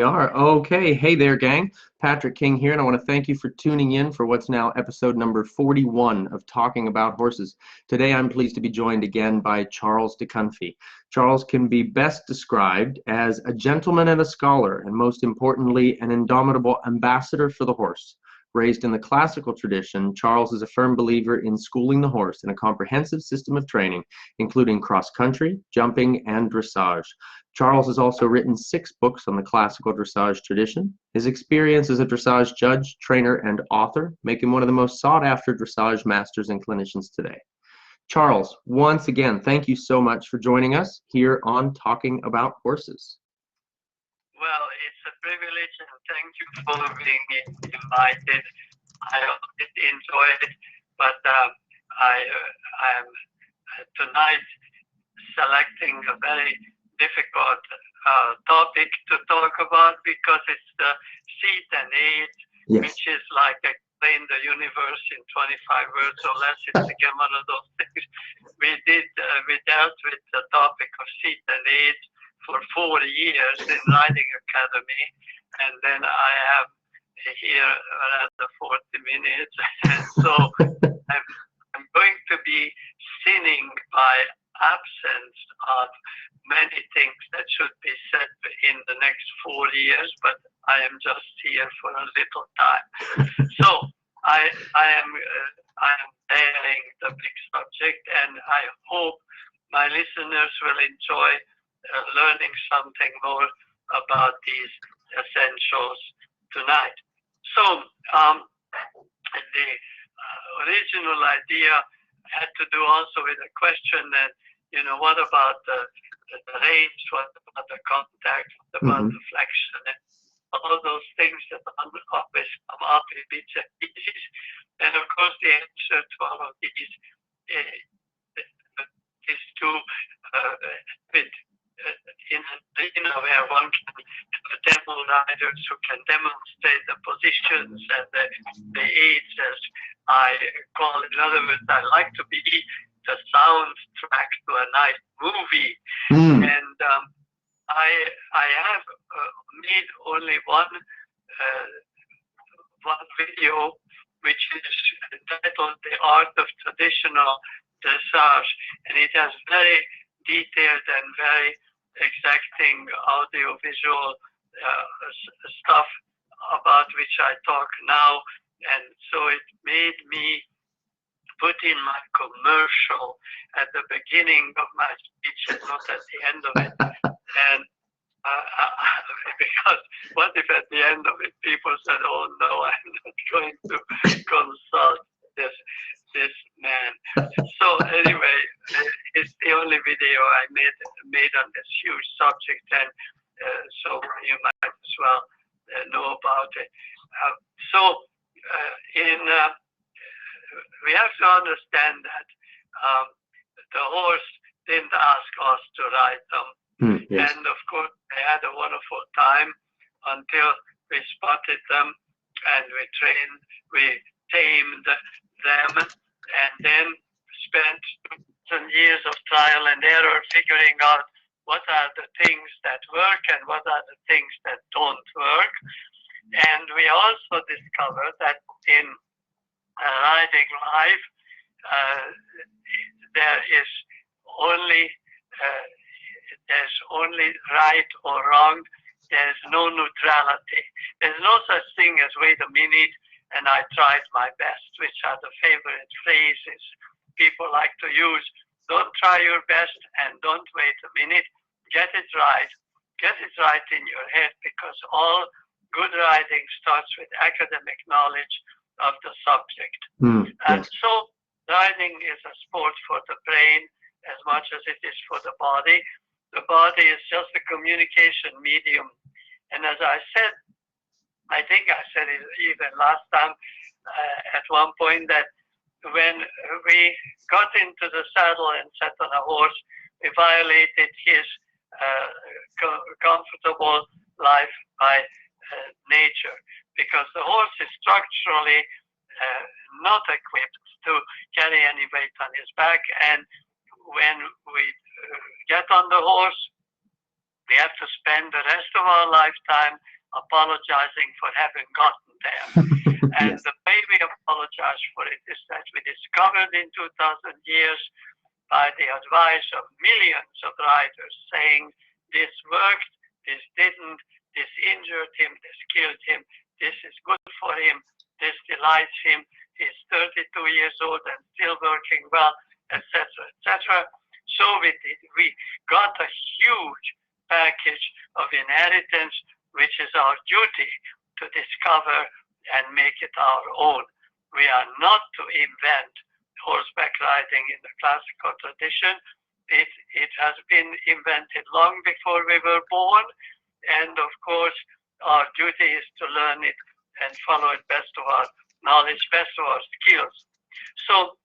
We are. Okay. Hey there, gang. Patrick King here, and I want to thank you for tuning in for what's now episode number 41 of Talking About Horses. Today, I'm pleased to be joined again by Charles de Kunffy. Charles can be best described as a gentleman and a scholar, and most importantly, an indomitable ambassador for the horse. Raised in the classical tradition, Charles is a firm believer in schooling the horse in a comprehensive system of training, including cross-country, jumping, and dressage. Charles has also written 6 books on the classical dressage tradition. His experience as a dressage judge, trainer, and author make him one of the most sought-after dressage masters and clinicians today. Charles, once again, thank you so much for joining us here on Talking About Horses. Well, it's a privilege, and thank you for being invited. I did enjoy it, but I am tonight selecting a very difficult topic to talk about because it's the seat and aid, Yes. which is like explain the universe in 25 words or less. It's again one of those things. We dealt with the topic of seat and aid for 4 years in Riding Academy, and then I have here another 40 minutes, and so I'm going to be sinning by absence of many things that should be said in the next 4 years, but I am just here for a little time. So I am daring the big subject, and I hope my listeners will enjoy learning something more about these essentials tonight. So the original idea had to do also with a question that, what about the range, what about the contact, what about the flexion, and all those things that always come up in bits and pieces. And of course, the answer to all of these is to in an arena where one can demo riders who can demonstrate the positions and the aids, as I call it. In other words, I like to be the soundtrack to a nice movie. And I have made only one video, which is entitled The Art of Traditional Dressage, and it has very detailed and very exacting audio-visual stuff about which I talk now, and so it made me put in my commercial at the beginning of my speech and not at the end of it. And because what if at the end of it people said, "Oh no, I'm not going to consult this man." So anyway, it's the only video I made on this huge subject, and so you might as well know about it. We have to understand that the horse didn't ask us to ride them. Yes. And of course, they had a wonderful time until we spotted them and we tamed them, and then spent some years of trial and error figuring out what are the things that work and what are the things that don't work. And we also discovered that in riding life, there's only right or wrong. There's no neutrality. There's no such thing as wait a minute and I tried my best, which are the favorite phrases people like to use. Don't try your best and don't wait a minute. Get it right. Get it right in your head, because all good riding starts with academic knowledge of the subject. And so riding is a sport for the brain as much as it is for the body. The body is just a communication medium. And as I said, I think I said it even last time at one point, that when we got into the saddle and sat on a horse, we violated his comfortable life by nature, because the horse is structurally not equipped to carry any weight on his back. And when we get on the horse, we have to spend the rest of our lifetime apologizing for having gotten there. And Yes. the way we apologize for it is that we discovered in 2000 years by the advice of millions of writers saying this worked, this didn't, this injured him, this killed him, this is good for him, this delights him, he's 32 years old and still working well, etc., etc. So we got a huge package of inheritance, which is our duty to discover and make it our own. We are not to invent horseback riding in the classical tradition. It has been invented long before we were born, and of course our duty is to learn it and follow it best of our knowledge, best of our skills. So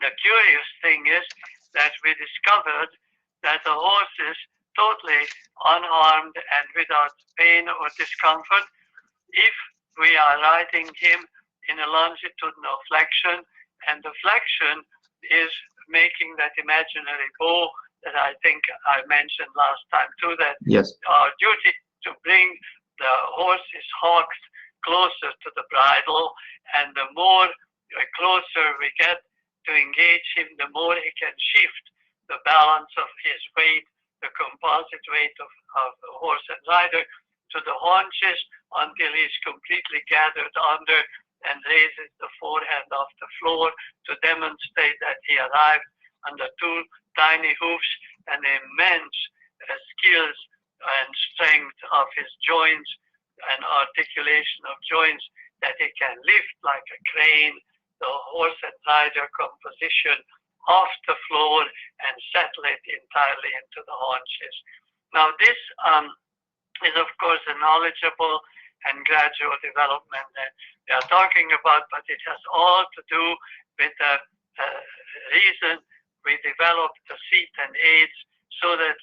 the curious thing is that we discovered that the horse is totally unharmed and without pain or discomfort if we are riding him in a longitudinal flexion, and the flexion is making that imaginary bow that I think I mentioned last time too, that Yes. our duty to bring the horse's hocks closer to the bridle, and the more closer we get to engage him, the more he can shift the balance of his weight, the composite weight of the horse and rider, to the haunches until he's completely gathered under and raises the forehand off the floor to demonstrate that he arrived under two tiny hoofs and immense skills and strength of his joints and articulation of joints, that he can lift like a crane the horse and rider composition off the floor and settle it entirely into the haunches. Now this is of course a knowledgeable and gradual development that we are talking about, but it has all to do with the reason we developed the seat and aids, so that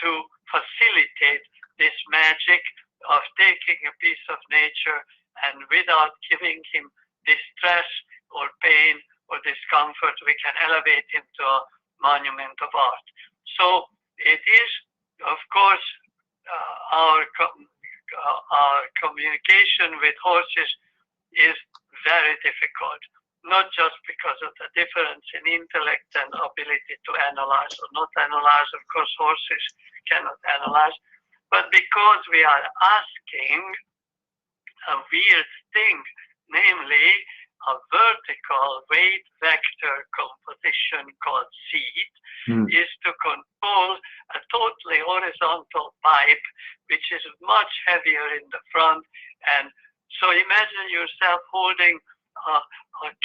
to facilitate this magic of taking a piece of nature and without giving him distress or pain or discomfort, we can elevate him to a monument of art. So it is, of course, our communication with horses is very difficult, not just because of the difference in intellect and ability to analyze or not analyze. Of course, horses cannot analyze, but because we are asking a weird thing, namely a vertical weight vector composition called seat, is to control a totally horizontal pipe, which is much heavier in the front. And so imagine yourself holding a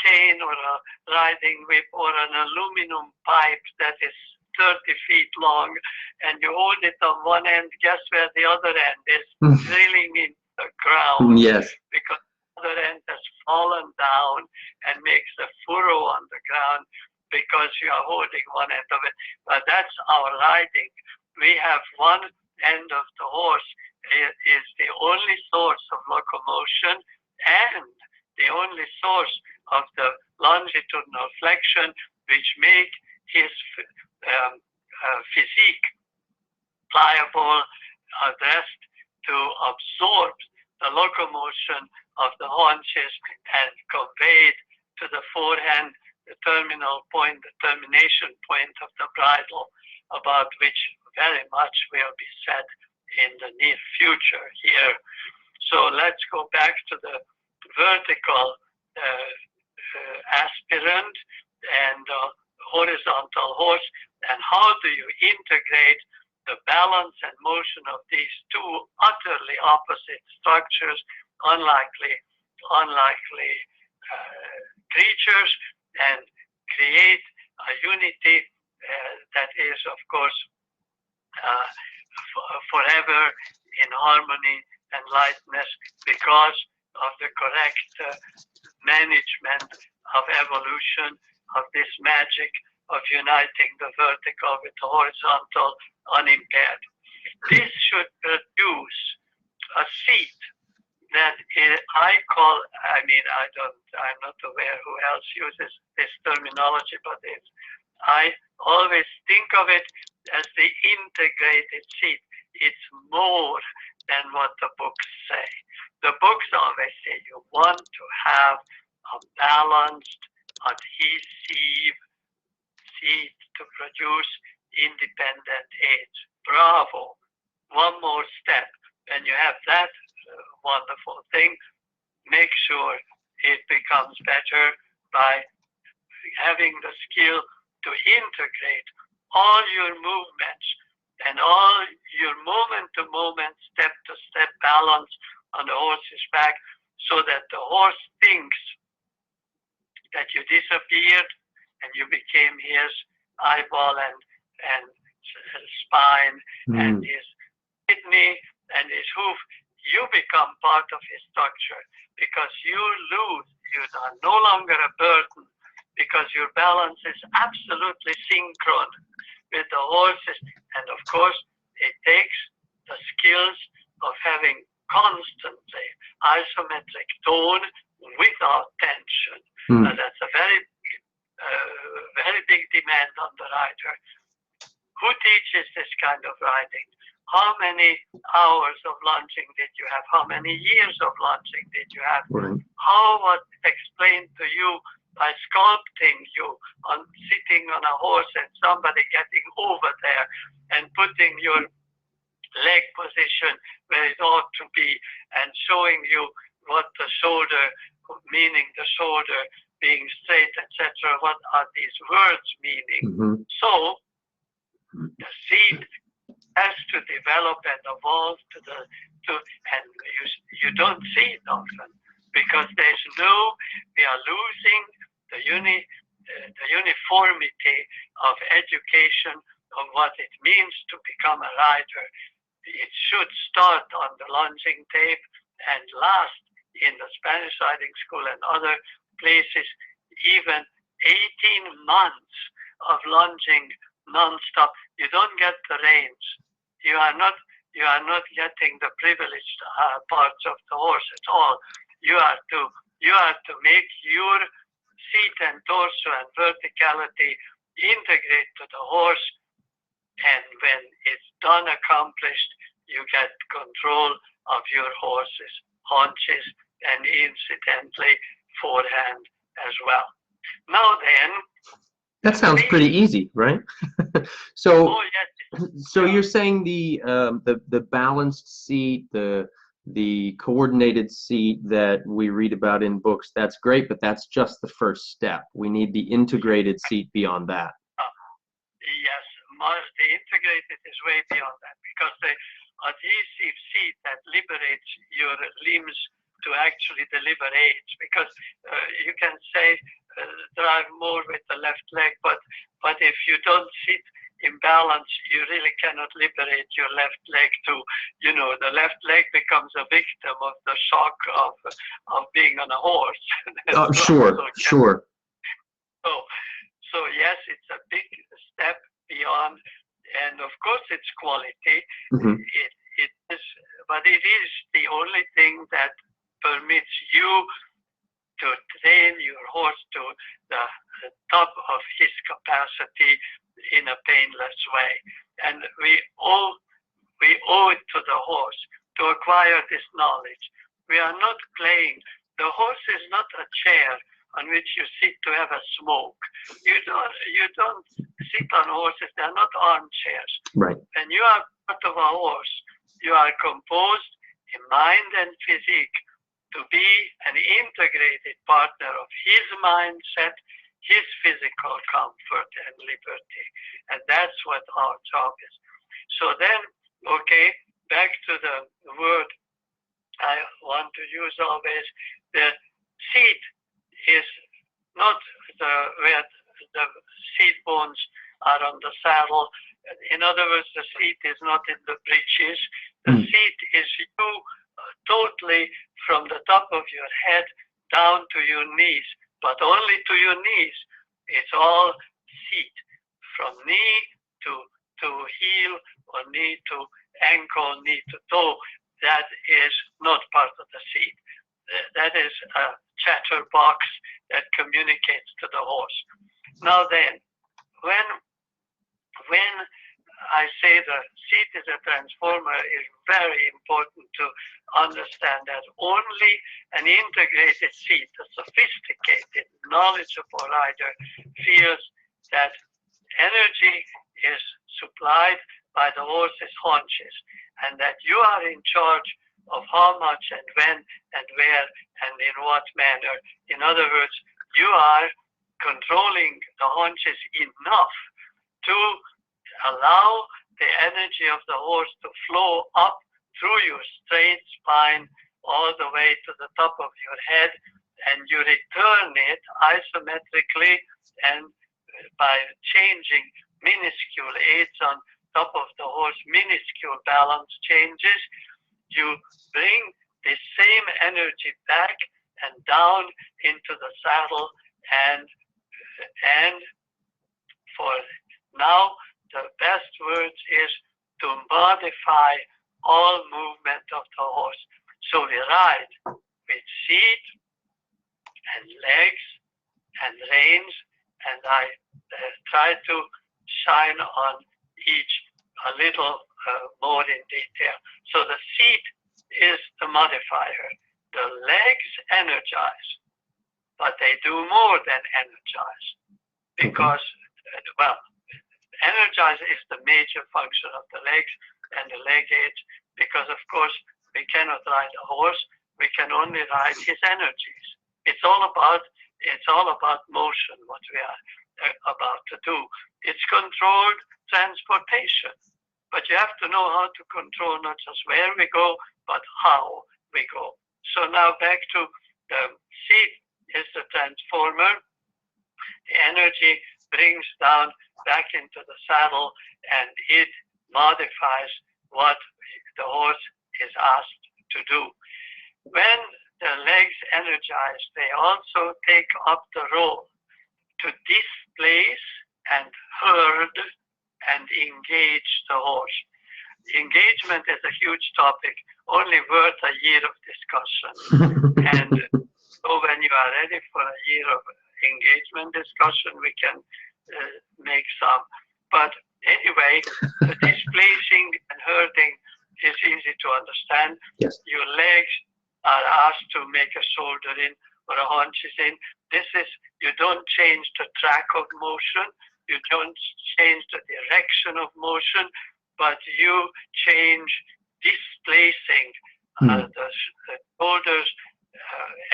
cane or a riding whip or an aluminum pipe that is 30 feet long, and you hold it on one end. Guess where the other end is? Drilling in the ground. Yes. Because the other end has fallen down and makes a furrow on the ground because you are holding one end of it. But that's our riding. We have one end of the horse is the only source of locomotion and the only source of the longitudinal flexion, which make his physique pliable, addressed to absorb the locomotion of the haunches and conveyed to the forehand, the terminal point, the termination point of the bridle, about which very much will be said in the near future here. So let's go back to the vertical aspirant and horizontal horse, and how do you integrate the balance and motion of these two utterly opposite structures, unlikely creatures, and create a unity that is, of course, forever in harmony and lightness, because of the correct management of evolution, of this magic of uniting the vertical with the horizontal unimpaired. This should produce a seat that I'm not aware who else uses this terminology, but it's I always think of it as the integrated seat. It's more than what the books say. The books always say you want to have a balanced, adhesive seat to produce independent aids. Bravo. One more step. When you have that wonderful thing, make sure it becomes better by having the skill to integrate all your movements and all your moment-to-moment, step-to-step balance on the horse's back, so that the horse thinks that you disappeared and you became his eyeball and spine and his kidney and his hoof. You become part of his structure because you are no longer a burden, because your balance is absolutely synchronous with the horses. And of course, it takes the skills of having constantly isometric tone without tension. And that's a very big demand on the rider. Who teaches this kind of riding? How many hours of lunging did you have? How many years of lunging did you have? How was it explained to you by sculpting you on sitting on a horse and somebody getting over there and putting your leg position where it ought to be and showing you what the shoulder, meaning the shoulder being straight, etc. What are these words meaning? So the seat has to develop and evolve and you don't see it often because we are losing the uniformity of education of what it means to become a rider. It should start on the lunging tape and last in the Spanish riding school and other places, even 18 months of lunging non-stop. You don't get the reins. You are not getting the privileged parts of the horse at all. You are to make your seat and torso and verticality integrate to the horse, and when it's done, accomplished, you get control of your horse's haunches and incidentally forehand as well. Now then, that sounds pretty easy, right? So, oh, yes. So you're saying the balanced seat, the coordinated seat that we read about in books, that's great, but that's just the first step. We need the integrated seat beyond that. Yes, the integrated is way beyond that, because the adhesive seat that liberates your limbs to actually deliver aids, because you can say drive more with the left leg, but if you don't sit in balance, you really cannot liberate your left leg too. You know, the left leg becomes a victim of the shock of being on a horse. Sure. So yes, it's a big step beyond, and of course it's quality. It is, but it is the only thing that permits you to train your horse to the top of his capacity in a painless way. And we owe it to the horse to acquire this knowledge. We are not playing. The horse is not a chair on which you sit to have a smoke. You don't sit on horses. They're not armchairs. Right. When you are part of a horse, you are composed in mind and physique to be an integrated partner of his mindset, his physical comfort and liberty. And that's what our job is. So then, okay, back to the word I want to use always. The seat is not where the seat bones are on the saddle. In other words, the seat is not in the breeches. The seat is you totally from the top of your head down to your knees, but only to your knees. It's all seat, from knee to heel, or knee to ankle, knee to toe. That is not part of the seat. That is a chatterbox that communicates to the horse. Now then, when I say the seat is a transformer, it's very important to understand that only an integrated seat, a sophisticated, knowledgeable rider, feels that energy is supplied by the horse's haunches, and that you are in charge of how much and when and where and in what manner. In other words, you are controlling the haunches enough to allow the energy of the horse to flow up through your straight spine all the way to the top of your head, and you return it isometrically, and by changing minuscule aids on top of the horse, minuscule balance changes, you bring the same energy back and down into the saddle, and for now the best words is to modify all movement of the horse. So we ride with seat and legs and reins, and I try to shine on each a little more in detail. So the seat is the modifier. The legs energize, but they do more than energize, because, well, energize is the major function of the legs and the leg aids, because of course we cannot ride a horse, we can only ride his energies. It's all about motion, what we are about to do. It's controlled transportation, but you have to know how to control not just where we go, but how we go. So now back to the seat is the transformer. The energy brings down back into the saddle, and it modifies what the horse is asked to do. When the legs energize, they also take up the role to displace and herd and engage the horse. Engagement is a huge topic, only worth a year of discussion. And so when you are ready for a year of engagement discussion, we can make some. But anyway, the displacing and herding is easy to understand. Yes. Your legs are asked to make a shoulder in or a haunches in. This is, you don't change the track of motion, you don't change the direction of motion, but you change displacing the shoulders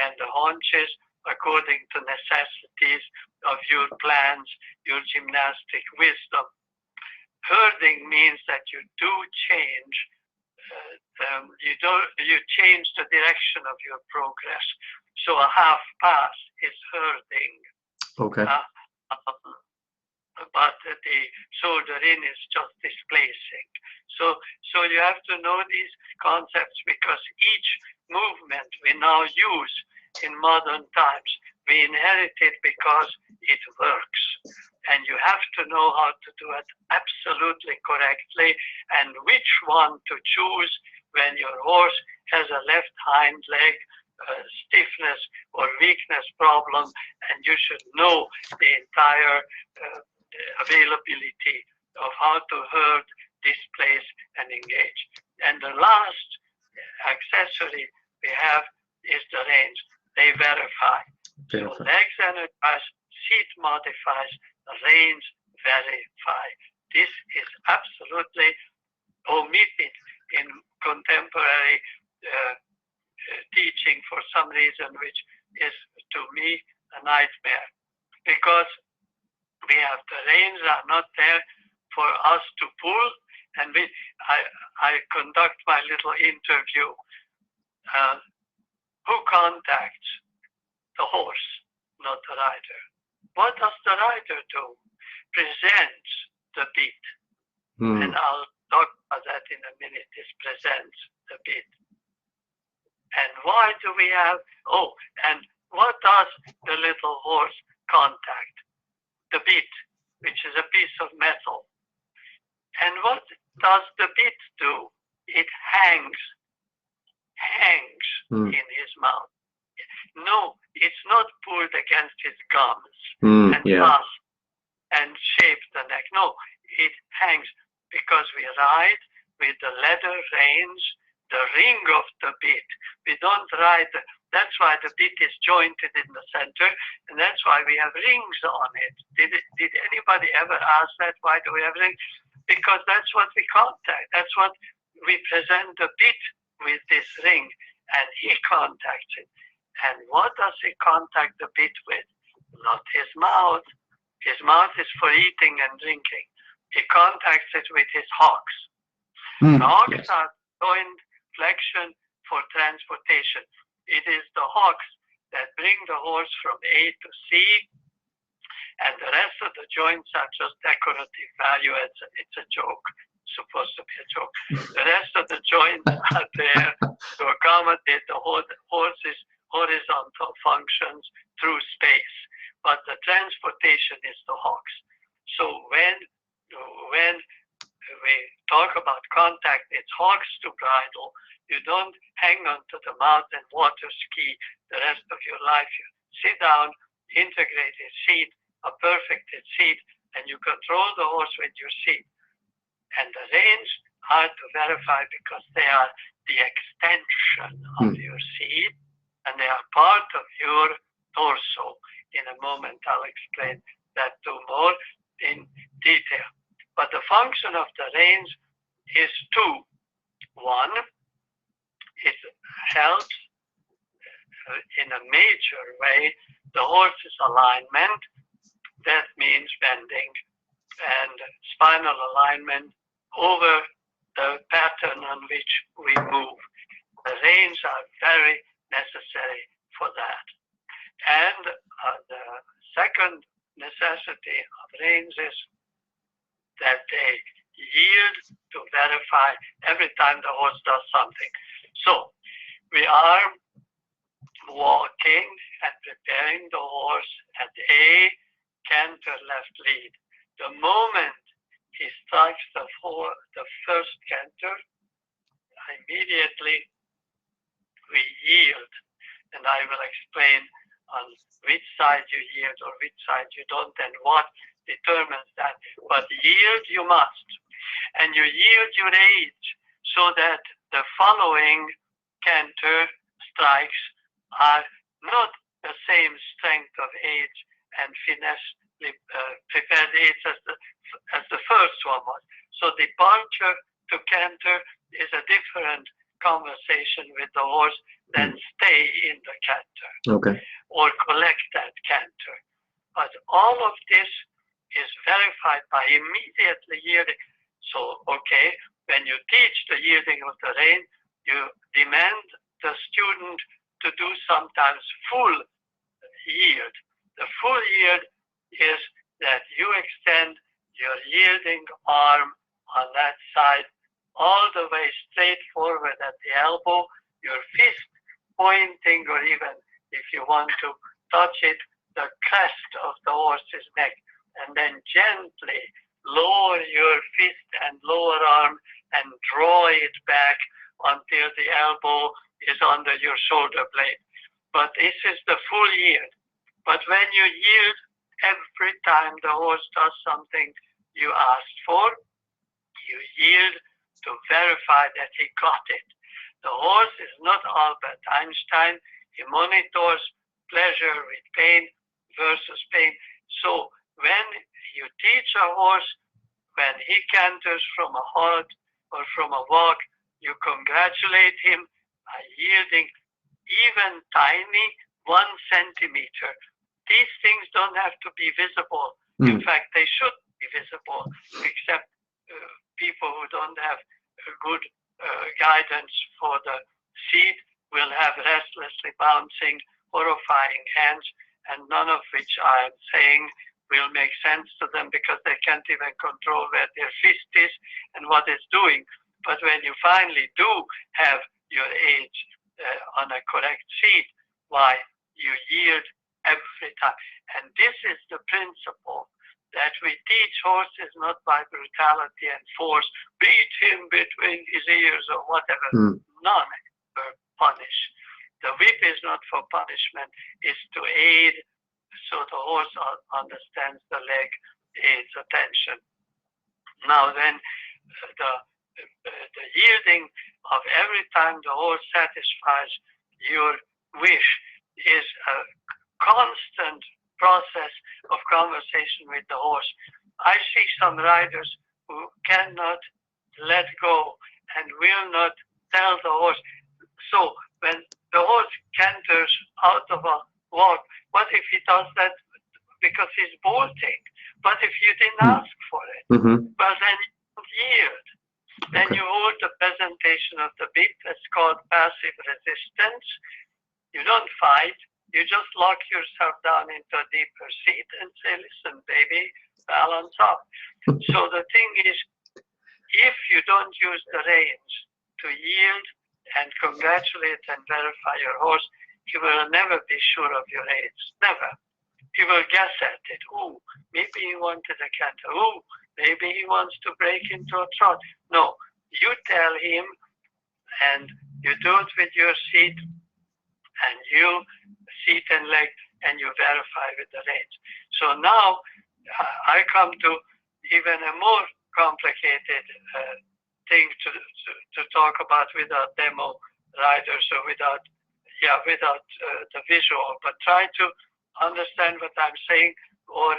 and the haunches according to necessities of your plans, your gymnastic wisdom. Herding means that you do change you change the direction of your progress. So a half pass is herding. Okay. But the shoulder in is just displacing. So you have to know these concepts, because each movement we now use in modern times, we inherit it because it works. And you have to know how to do it absolutely correctly, and which one to choose when your horse has a left hind leg stiffness or weakness problem, and you should know the entire availability of how to herd, displace, and engage. And the last accessory we have is the reins. They verify. So legs energize, seat modifies, reins verify. This is absolutely omitted in contemporary teaching for some reason, which is to me a nightmare, because we have the reins are not there for us to pull, and I conduct my little interview. Who contacts? The horse, not the rider. What does the rider do? Presents the beat. And I'll talk about that in a minute. This presents the beat. And why do we have, and what does the little horse contact? The beat, which is a piece of metal. And what does the beat do? It hangs in his mouth. No, it's not pulled against his gums and fast. and shape the neck. No, it hangs because we ride with the leather reins, the ring of the bit. We don't ride, that's why the bit is jointed in the center, and that's why we have rings on it. Did anybody ever ask that? Why do we have rings? Because that's what we contact. That's what we present the bit with this ring, and he contacts it. And what does he contact the bit with? Not his mouth. His mouth is for eating and drinking. He contacts it with his hocks. The hocks are joint flexion for transportation. It is the hocks that bring the horse from A to C, and the rest of the joints are just decorative value. It's a joke, supposed to be a joke. The rest of the joints are there to accommodate the horse's horizontal functions through space, but the transportation is the hocks. So when we talk about contact, it's hocks to bridle. You don't hang onto the mouth and water ski the rest of your life. You sit down, integrated seat, a perfected seat, and you control the horse with your seat. And the reins are to verify because they are the extension of your seat, and they are part of your torso. In a moment, I'll explain that too more in detail. But the function of the reins is two. One, it helps in a major way the horse's alignment. That means bending and spinal alignment over the pattern on which we move. The reins are very necessary for that. And the second necessity of reins is that they yield to verify every time the horse does something. So we are walking and preparing the horse at A, canter left lead. The moment he strikes the first canter, immediately we yield. And I will explain on which side you yield or which side you don't and what determines that. But yield you must. And you yield your age so that the following canter strikes are not the same strength of age and finesse prepared age as the first one was. So departure to canter is a different conversation with the horse than stay in the canter. Okay. Or collect that canter. But all of this is verified by immediately yielding. So, okay, when you teach the yielding of the rein, you demand the student to do sometimes full yield. The full yield is that you extend your yielding arm on that side all the way straight forward at the elbow, your fist pointing, or even if you want to touch it, the crest of the horse's neck, and then gently lower your fist and lower arm and draw it back until the elbow is under your shoulder blade. But this is the full yield. But when you yield every time the horse does something you asked for, you yield to verify that he got it. The horse is not Albert Einstein. He monitors pleasure with pain versus pain. So when you teach a horse, when he canters from a halt or from a walk, you congratulate him by yielding even tiny 1 centimeter. These things don't have to be visible. In fact, they should be visible, except people who don't have good guidance for the seat will have restlessly bouncing, horrifying hands, and none of which I am saying will make sense to them because they can't even control where their fist is and what it's doing. But when you finally do have your age on a correct seat, why, you yield every time. And this is the principle that we teach horses, not by brutality and force, beat him between his ears or whatever. None ever punish. The whip is not for punishment, it's to aid so the horse understands the leg its attention. Now then, the yielding of every time the horse satisfies your wish is a constant process of conversation with the horse. I see some riders who cannot let go and will not tell the horse. So when the horse canters out of a walk, what if he does that because he's bolting? What if you didn't ask for it? Well, then you don't yield. Then you hold the presentation of the bit. That's called passive resistance. You don't fight. You just lock yourself down into a deeper seat and say, listen, baby, balance up. So the thing is, if you don't use the reins to yield and congratulate and verify your horse, he will never be sure of your reins. Never. He will guess at it. Oh, maybe he wanted a canter. Oh, maybe he wants to break into a trot. No, you tell him, and you do it with your seat, and you seat and leg, and you verify with the reins. So now I come to even a more complicated thing to talk about without demo riders or without the visual, but try to understand what I'm saying or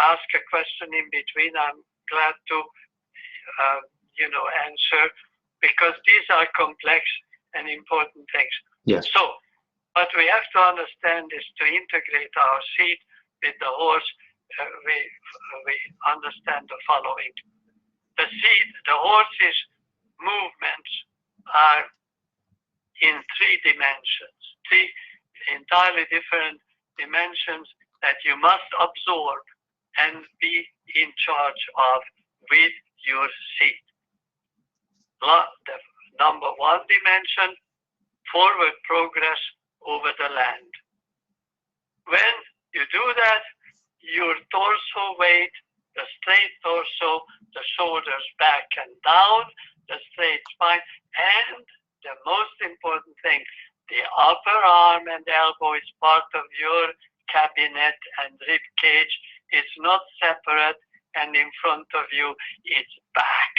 ask a question in between. I'm glad to answer, because these are complex and important things. Yes. So what we have to understand is to integrate our seat with the horse. We understand the following. The horse's movements are in 3 dimensions, 3 entirely different dimensions that you must absorb and be in charge of with your seat. The number 1 dimension, forward progress over the land. When you do that, your torso weight, the straight torso, the shoulders back and down, the straight spine, and the most important thing, the upper arm and elbow is part of your cabinet and rib cage. It's not separate, and in front of you, it's back.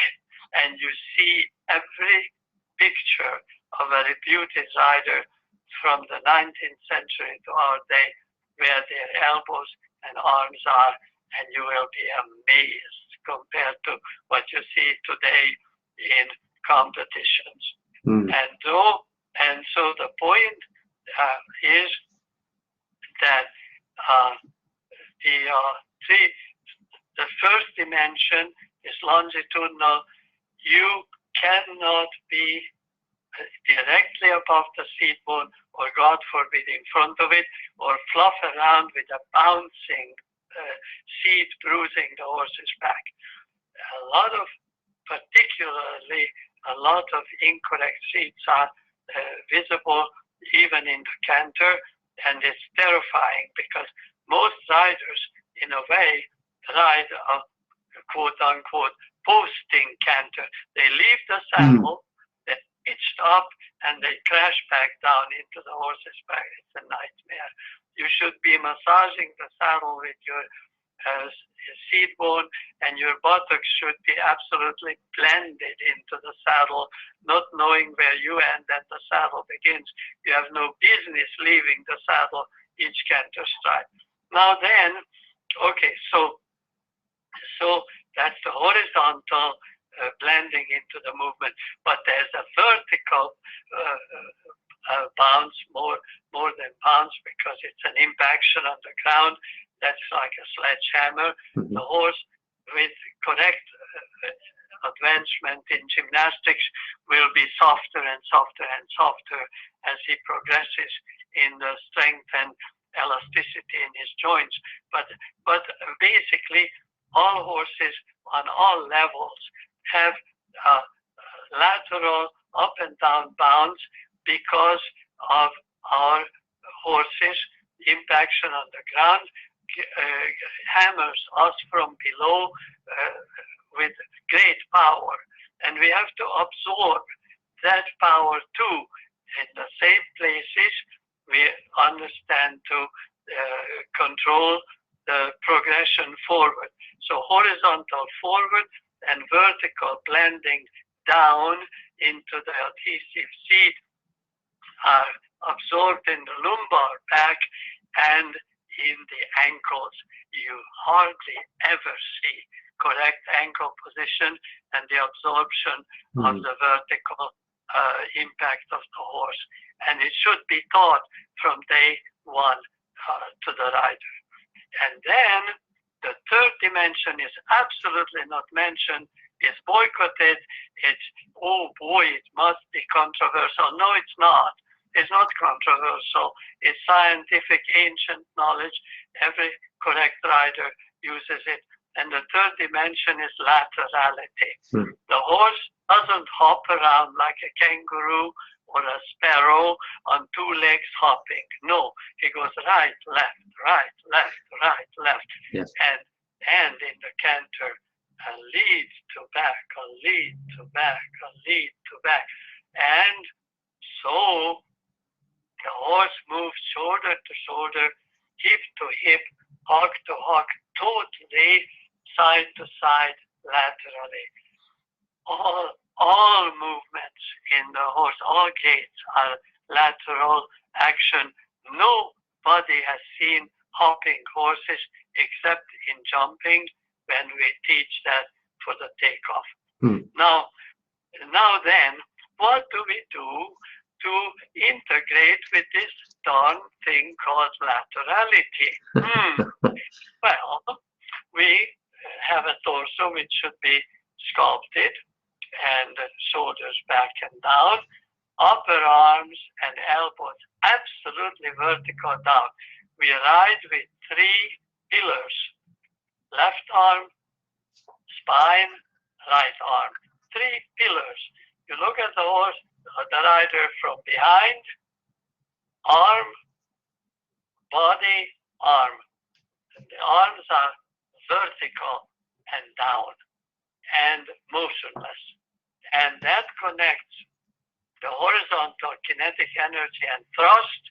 And you see every picture of a reputed rider from the 19th century to our day, where their elbows and arms are, and you will be amazed compared to what you see today in competitions. And so the point is that the first dimension is longitudinal. You cannot be directly above the seat bone, or God forbid in front of it, or fluff around with a bouncing seat bruising the horse's back. Particularly a lot of incorrect seats are visible even in the canter, and it's terrifying because most riders, in a way, ride a quote-unquote posting canter. They leave the saddle, they're hitched up, and they crash back down into the horse's back. It's a nightmare. You should be massaging the saddle with your seat bone, and your buttocks should be absolutely blended into the saddle, not knowing where you end and the saddle begins. You have no business leaving the saddle each canter stride. Now then, okay, so that's the horizontal blending into the movement, but there's a vertical bounce, more than bounce, because it's an impaction on the ground. That's like a sledgehammer. The horse, with correct advancement in gymnastics, will be softer and softer and softer as he progresses in the strength and elasticity in his joints. But basically, all horses on all levels have a lateral up and down bounce because of our horses' impaction on the ground. Hammers us from below with great power, and we have to absorb that power too. In the same places, we understand to control the progression forward. So horizontal forward and vertical blending down into the adhesive seat are absorbed in the lumbar back and in the ankles. You hardly ever see correct ankle position and the absorption of the vertical impact of the horse. And it should be taught from day one to the rider. And then the third dimension is absolutely not mentioned, is boycotted. It's, oh boy, it must be controversial. No, it's not. It's not controversial. It's scientific, ancient knowledge. Every correct rider uses it. And the third dimension is laterality. The horse doesn't hop around like a kangaroo or a sparrow on two legs hopping. No, he goes right, left, right, left, right, left. Yes. And in the canter, a lead to back, a lead to back, a lead to back. And so the horse moves shoulder to shoulder, hip to hip, hock to hock, totally side to side, laterally. All movements in the horse, all gaits are lateral action. Nobody has seen hopping horses except in jumping when we teach that for the takeoff. Now then, what do we do to integrate with this darn thing called laterality? Well, we have a torso which should be sculpted and shoulders back and down, upper arms and elbows absolutely vertical down. We ride with three pillars: left arm, spine, right arm. Three pillars. You look at the horse, the rider from behind, arm, body, arm. And the arms are vertical and down and motionless. And that connects the horizontal kinetic energy and thrust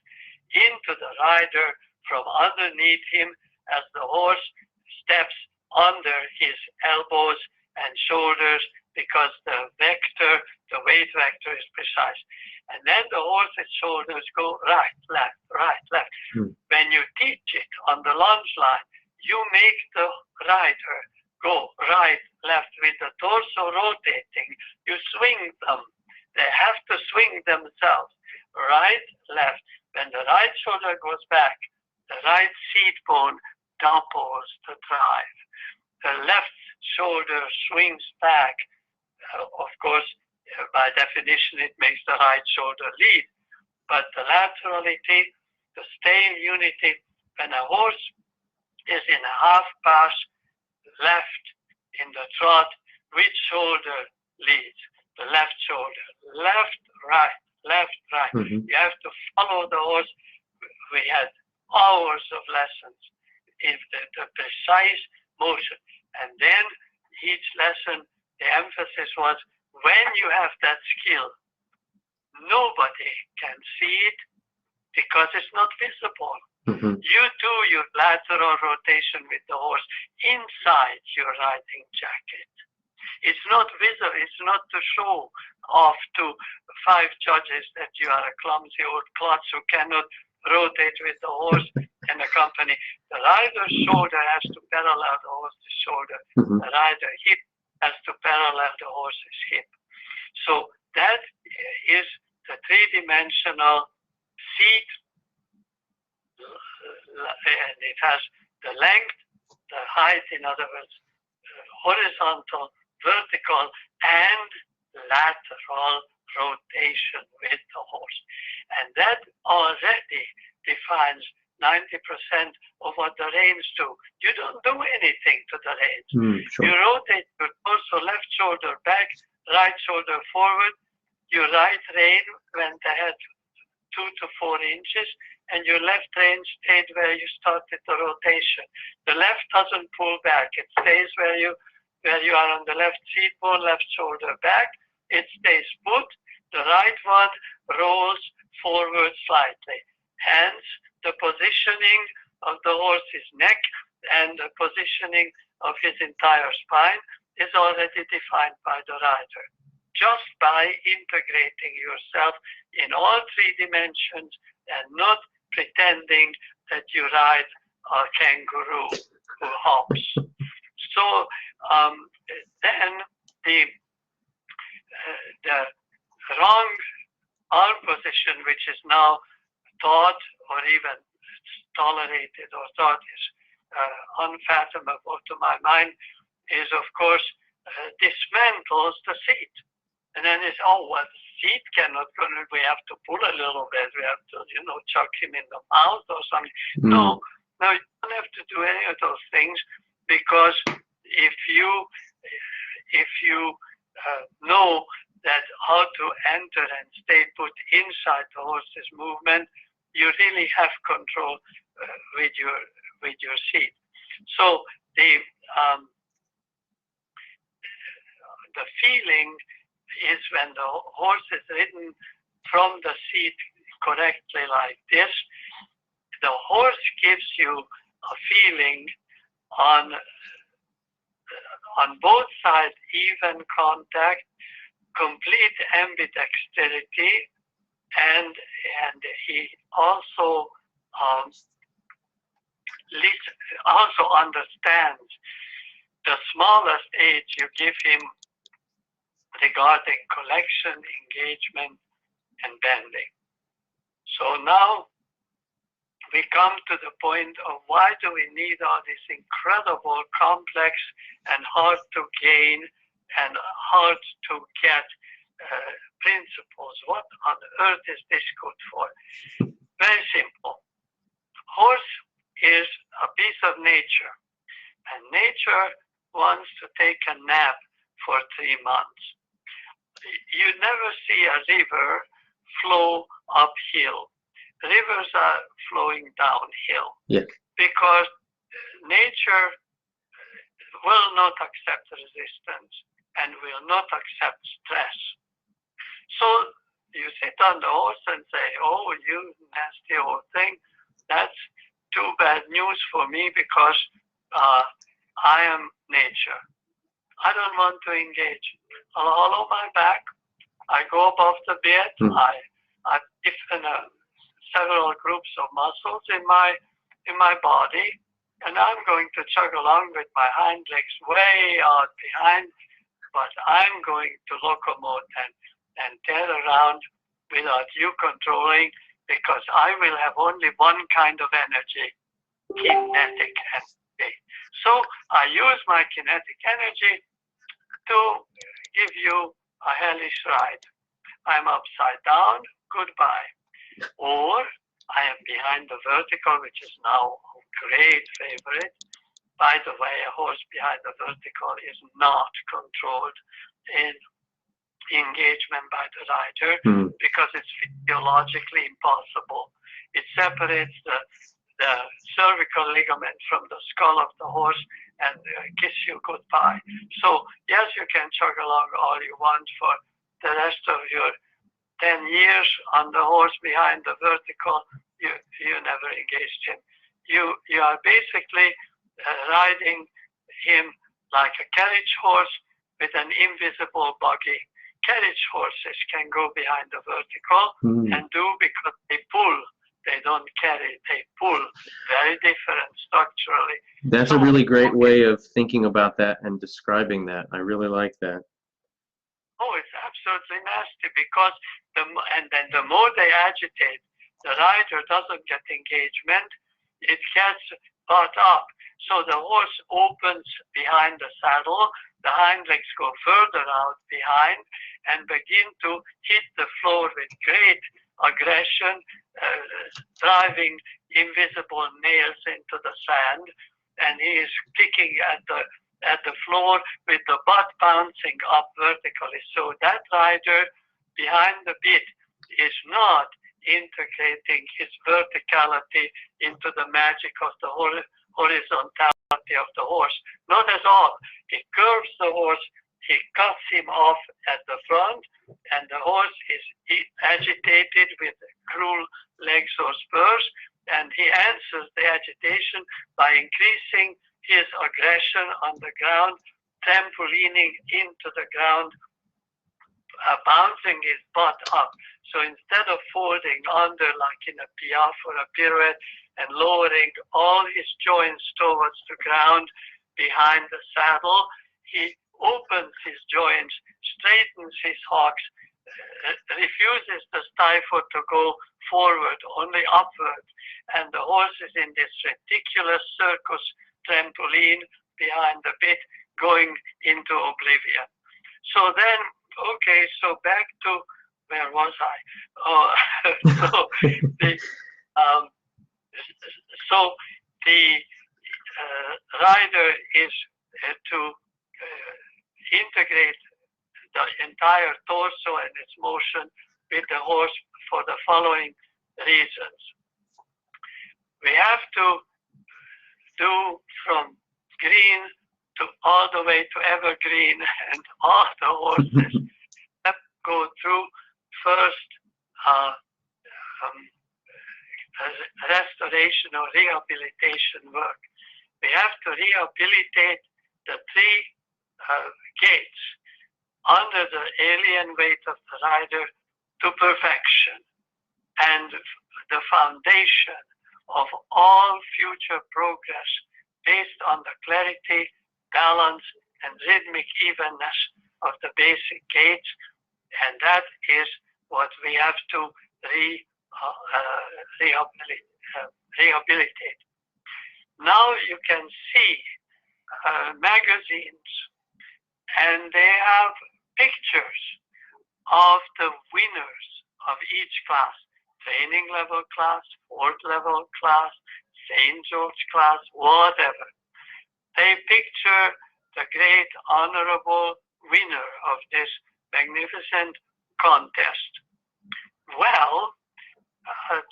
into the rider from underneath him as the horse steps under his elbows and shoulders, because the vector, the weight vector is precise. And then the horse's shoulders go right, left, right, left. When you teach it on the lunge line, you make the rider go right, left with the torso rotating. You swing them. They have to swing themselves. Right, left. When the right shoulder goes back, the right seat bone doubles the drive. The left shoulder swings back. Of course, by definition, it makes the right shoulder lead. But the laterality, the staying unity, when a horse is in a half pass left in the trot, which shoulder leads? The left shoulder. Left, right, left, right. You have to follow the horse. We had hours of lessons in the precise motion. And then each lesson, the emphasis was, when you have that skill, nobody can see it because it's not visible. You do your lateral rotation with the horse inside your riding jacket. It's not visible. It's not to show off to 5 judges that you are a clumsy old klutz who cannot rotate with the horse and accompany. The rider's shoulder has to parallel the horse's shoulder. The rider hip has to parallel the horse's hip. So that is the three-dimensional seat, and it has the length, the height, in other words, horizontal, vertical, and lateral rotation with the horse. And that already defines 90% of what the reins do. You don't do anything to the reins. You rotate your torso, left shoulder back, right shoulder forward. Your right rein went ahead 2 to 4 inches, and your left rein stayed where you started the rotation. The left doesn't pull back. It stays where you are on the left seat bone, left shoulder back. It stays put. The right one rolls forward slightly. Hence, the positioning of the horse's neck and the positioning of his entire spine is already defined by the rider. Just by integrating yourself in all three dimensions and not pretending that you ride a kangaroo who hops. So then the wrong arm position, which is now thought or even tolerated or thought is unfathomable to my mind, is of course dismantles the seat. And then it's, oh, well, the seat cannot go, we have to pull a little bit, we have to, chuck him in the mouth or something. No, you don't have to do any of those things, because if you know that how to enter and stay put inside the horse's movement, you really have control with your seat. So the feeling is when the horse is ridden from the seat correctly like this, the horse gives you a feeling on both sides, even contact, complete ambidexterity, and he also understands the smallest age you give him regarding collection, engagement, and bending. So now we come to the point of why do we need all these incredible, complex, and hard to gain and hard to get principles. What on earth is this good for? Very simple. Horse is a piece of nature, and nature wants to take a nap for 3 months. You never see a river flow uphill. Rivers are flowing downhill. Yes. Because nature will not accept resistance and will not accept stress. So you sit on the horse and say, oh, you nasty old thing, that's too bad news for me, because I am nature. I don't want to engage. I'll hollow my back. I go above the bed. I stiffen several groups of muscles in my body, and I'm going to chug along with my hind legs way out behind, but I'm going to locomote and tear around without you controlling, because I will have only one kind of energy, kinetic energy. So I use my kinetic energy to give you a hellish ride. I'm upside down, goodbye. Or I am behind the vertical, which is now a great favorite. By the way, a horse behind the vertical is not controlled in engagement by the rider, because it's physiologically impossible. It separates the cervical ligament from the skull of the horse and kiss you goodbye. So yes, you can chug along all you want for the rest of your 10 years on the horse behind the vertical. You never engaged him. You are basically riding him like a carriage horse with an invisible buggy. Carriage horses can go behind the vertical and do, because they pull. They don't carry, they pull. Very different structurally. That's a really great way of thinking about that and describing that. I really like that. Oh, it's absolutely nasty, because then the more they agitate, the rider doesn't get engagement, it gets caught up. So the horse opens behind the saddle, the hind legs go further out behind and begin to hit the floor with great aggression, driving invisible nails into the sand, and he is kicking at the floor with the butt bouncing up vertically. So that rider behind the bit is not integrating his verticality into the magic of the horizontality of the horse. Not at all. He curves the horse, he cuts him off at the front, and the horse is agitated with cruel legs or spurs, and he answers the agitation by increasing his aggression on the ground, trampolining into the ground, bouncing his butt up. So instead of folding under like in a piaffe or a pirouette and lowering all his joints towards the ground behind the saddle, he opens his joints, straightens his hocks, refuses the stifle to go forward, only upward, and the horse is in this ridiculous circus trampoline behind the bit going into oblivion. So then, okay, so back to, where was I? So the rider is to integrate the entire torso and its motion with the horse for the following reasons. We have to do from green to all the way to evergreen, and all the horses have to go through first restoration or rehabilitation work. We have to rehabilitate the three gates under the alien weight of the rider to perfection, and the foundation of all future progress based on the clarity, balance, and rhythmic evenness of the basic gates, and that is what we have to rehabilitate. Now you can see magazines, and they have pictures of the winners of each class, training level class, fourth level class, St. George class, whatever. They picture the great honorable winner of this magnificent contest. Well,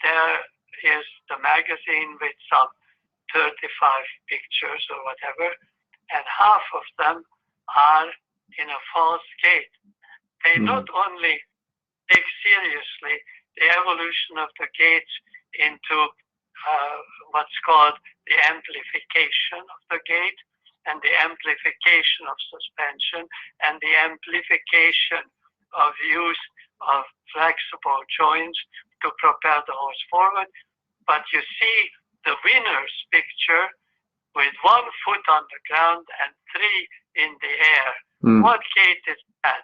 there is the magazine with some 35 pictures or whatever, and half of them are in a false gait. They not only take seriously the evolution of the gaits into what's called the amplification of the gait, and the amplification of suspension, and the amplification of use of flexible joints to propel the horse forward. But you see the winner's picture with 1 foot on the ground and 3 in the air. What gait is that?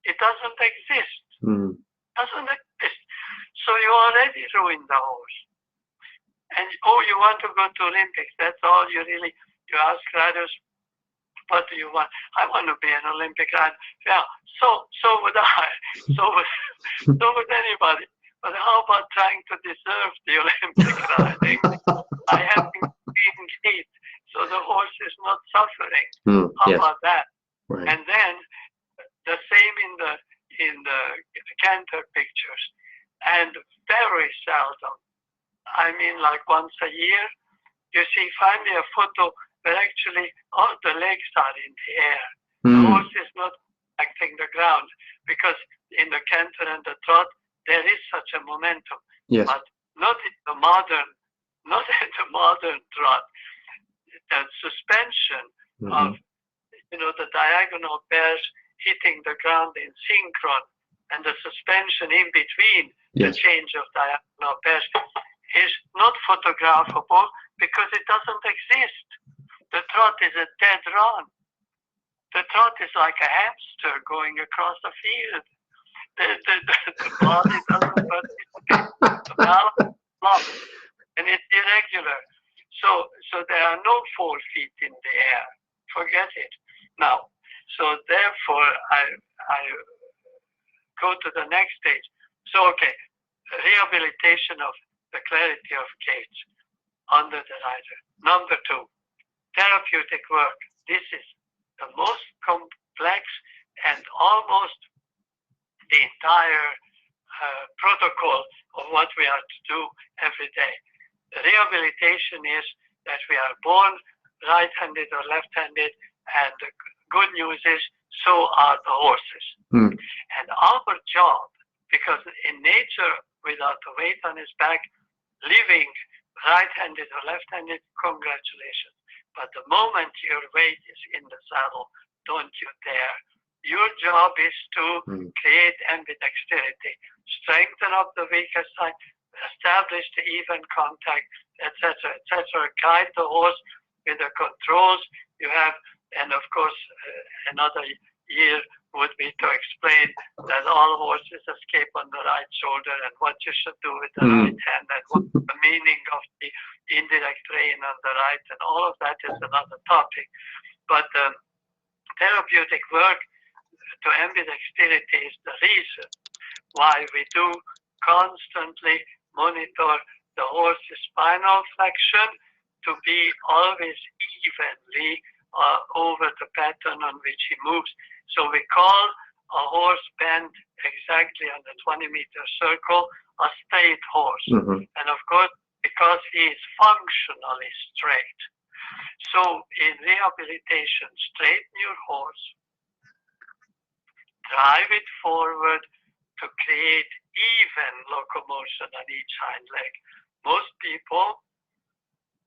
It doesn't exist. Doesn't exist. So you already ruined the horse. And you want to go to Olympics? That's all you really. You ask riders, what do you want? I want to be an Olympic rider. Yeah, so would I. So would anybody. But how about trying to deserve the Olympic riding? I haven't been gait, so the horse is not suffering. How about that? Right. And then the same in the canter pictures, and very seldom, I mean like once a year, you see finally a photo where actually all the legs are in the air. The horse is not acting the ground, because in the canter and the trot there is such a momentum, but not in the modern trot. The suspension of the diagonal pairs hitting the ground in synchron, and the suspension in between the change of diagonal pairs is not photographable because it doesn't exist. The trot is a dead run. The trot is like a hamster going across a field. The body doesn't participate, and it's irregular. So there are no 4 feet in the air. Forget it. Now, so therefore I go to the next stage. So okay, rehabilitation of the clarity of gaits under the rider. Number 2, therapeutic work. This is the most complex and almost the entire protocol of what we are to do every day. The rehabilitation is that we are born right-handed or left-handed, and the good news is so are the horses. And our job, because in nature, without the weight on his back, living right-handed or left-handed, congratulations. But the moment your weight is in the saddle, don't you dare. Your job is to create ambidexterity, strengthen up the weaker side, establish the even contact, etc., etc. Guide the horse with the controls you have, and of course, another year would be to explain that all horses escape on the right shoulder and what you should do with the right hand and what the meaning of the indirect rein on the right, and all of that is another topic. But therapeutic work to ambidexterity is the reason why we do constantly monitor the horse's spinal flexion to be always evenly over the pattern on which he moves. So we call a horse bent exactly on the 20-meter circle a straight horse. And of course, because he is functionally straight. So in rehabilitation, straighten your horse, drive it forward to create even locomotion on each hind leg. Most people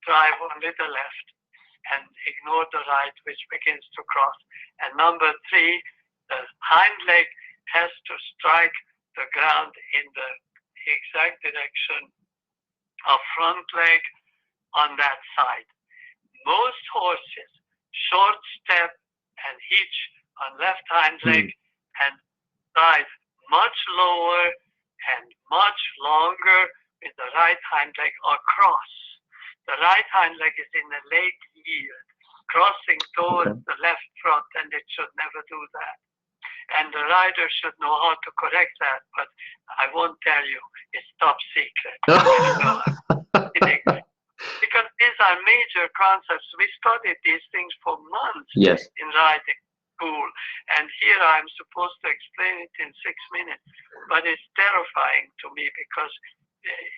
drive only the left and ignore the right, which begins to cross. And number 3, the hind leg has to strike the ground in the exact direction of front leg on that side. Most horses short step and hitch on left hind leg and drive much lower and much longer with the right hind leg across. The right hind leg is in a leg yield, crossing towards the left front, and it should never do that. And the rider should know how to correct that, but I won't tell you. It's top secret. Because these are major concepts. We studied these things for months in riding school. And here I'm supposed to explain it in 6 minutes. But it's terrifying to me because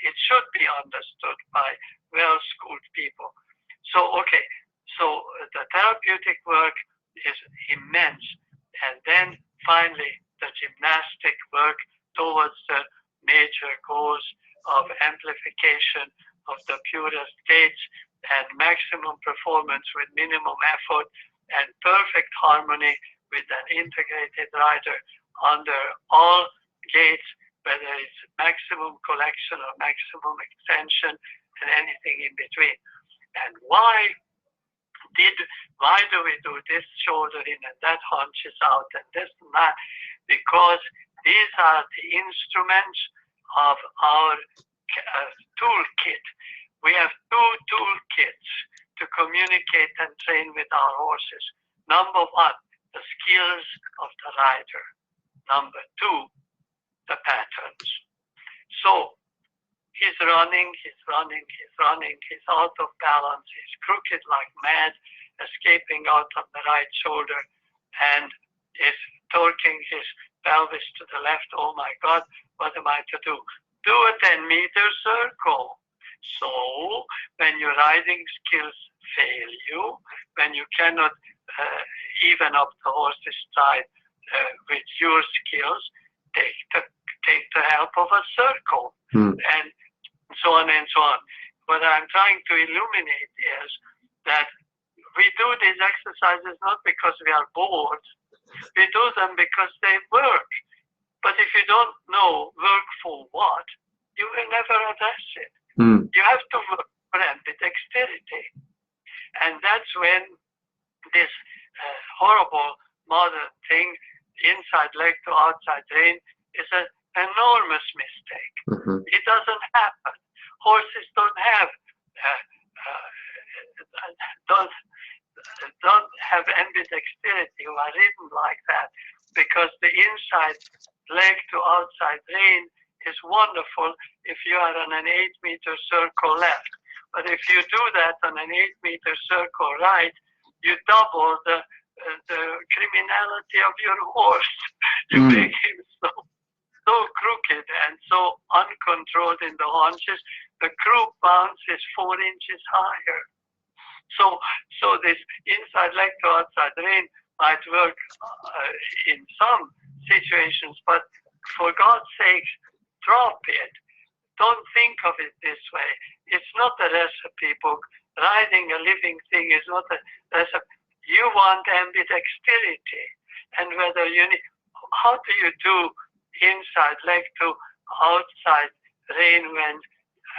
it should be understood by well-schooled people. So, okay, so the therapeutic work is immense. And then finally, the gymnastic work towards the major goals of amplification of the purest gaits and maximum performance with minimum effort and perfect harmony with an integrated rider under all gaits, whether it's maximum collection or maximum extension and anything in between. And why do we do this shoulder in and that hunches out and this and that? Because these are the instruments of our toolkit. We have 2 toolkits to communicate and train with our horses. Number 1, the skills of the rider. Number 2, the patterns. So he's running, he's out of balance, he's crooked like mad, escaping out on the right shoulder, and is torquing his pelvis to the left. Oh my God, what am I to do? Do a 10-meter circle. So when your riding skills fail you, when you cannot even up the horse's stride with your skills, take the help of a circle, and so on and so on. What I'm trying to illuminate is that we do these exercises not because we are bored. We do them because they work. But if you don't know work for what, you will never address it. You have to work for ambidexterity. And that's when this horrible modern thing, inside leg to outside rein, is an enormous mistake. It doesn't happen. Horses don't have ambidexterity who are ridden like that, because the inside leg to outside rein is wonderful if you are on an 8-meter circle left. But if you do that on an 8-meter circle right, you double the criminality of your horse. You make him so crooked and so uncontrolled in the haunches, the croup bounce is 4 inches higher. So this inside leg to outside rein might work in some situations, but for God's sake, drop it. Don't think of it this way. It's not a recipe book. riding a living thing is not you want ambidexterity, and whether you need, how do you do inside leg to outside rein when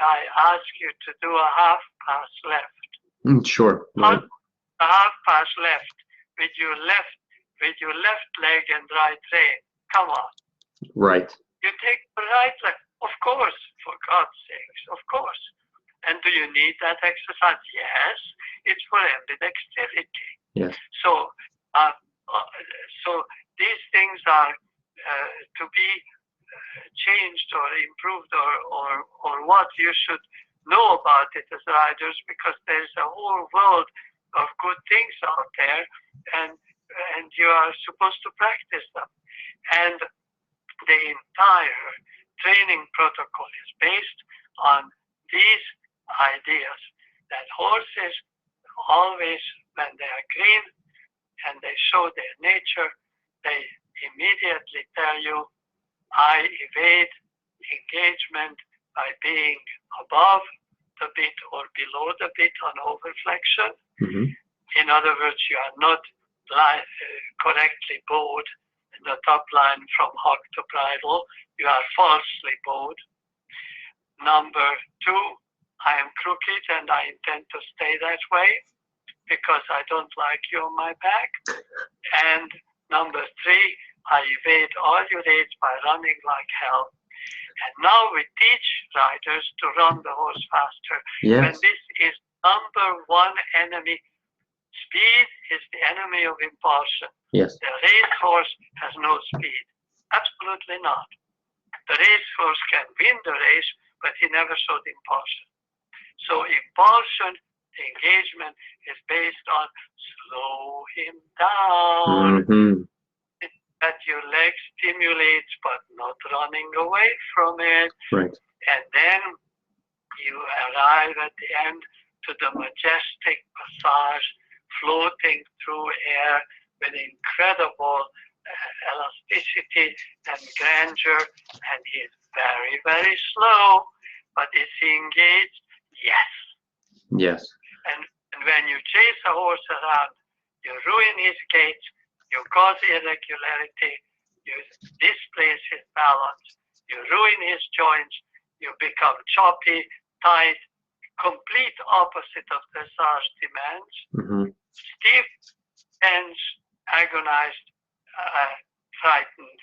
I ask you to do a half pass left? Sure. Right. A half pass left with your left leg and right rein. Come on. Right. You take the right leg, of course, for God's sakes, of course. And do you need that exercise? Yes, it's for ambidexterity. Yes. So these things are to be changed or improved, or what you should know about it as riders, because there's a whole world of good things out there, and you are supposed to practice them. And the entire training protocol is based on these ideas that horses always, when they are green and they show their nature, they immediately tell you, I evade engagement by being above the bit or below the bit on overflexion. Mm-hmm. In other words, you are not correctly bowed in the top line from hock to bridle. You are falsely bowed. Number two, I am crooked and I intend to stay that way because I don't like you on my back. And number three, I evade all your aids by running like hell. And now we teach riders to run the horse faster. Yes. When this is number one enemy. Speed is the enemy of impulsion. Yes. The racehorse has no speed. Absolutely not. The racehorse can win the race, but he never showed impulsion. So impulsion engagement is based on slow him down. Mm-hmm. That your leg stimulates, but not running away from it. Right. And then you arrive at the end to the majestic passage, floating through air with incredible elasticity and grandeur, and he is very, very slow, but is he engaged? Yes. Yes. And when you chase a horse around, you ruin his gait, you cause irregularity, you displace his balance, you ruin his joints, you become choppy, tight, complete opposite of dressage demands. Mm-hmm. Stiff, tense, agonized, frightened,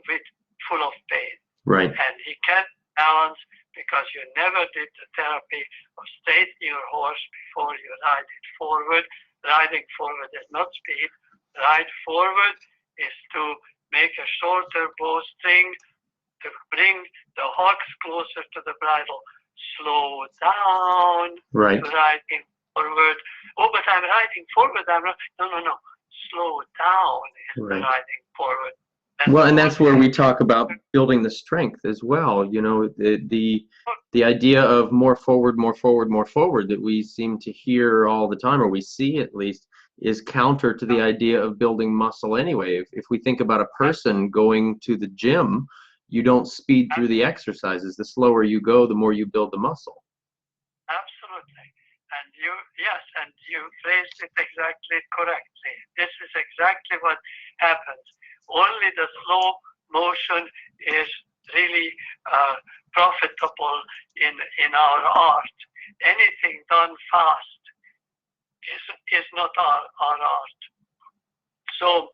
with full of pain. Right. And he can't balance because you never did the therapy of straightening your horse before you ride it forward. Riding forward is not speed. Ride forward is to make a shorter bowstring to bring the hocks closer to the bridle. Slow down. Right. To riding forward. Oh, but I'm riding forward. No. Slow down is Right. the riding forward. Well, and that's where we talk about building the strength as well. You know, the idea of more forward that we seem to hear all the time, or we see at least, is counter to the idea of building muscle anyway. If we think about a person going to the gym, you don't speed through the exercises. The slower you go, the more you build the muscle. Absolutely. And you phrased it exactly correctly. This is exactly what happens. Only the slow motion is really profitable in our art. Anything done fast is not our art. So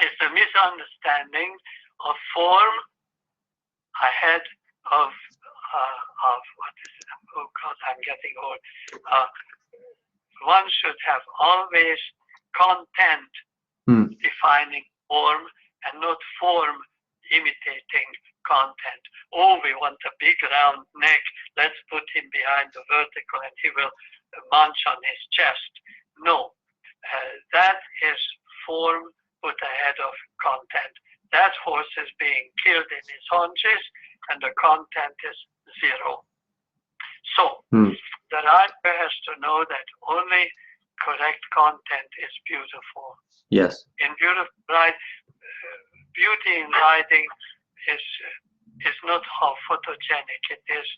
it's a misunderstanding of form ahead of what is it? Oh God, I'm getting old. One should have always content defining form and not form imitating content. Oh, we want a big round neck. Let's put him behind the vertical and he will munch on his chest. No, that is form put ahead of content. That horse is being killed in his haunches and the content is zero. So the rider has to know that only correct content is beautiful. Yes. In beauty in riding is not how photogenic it is.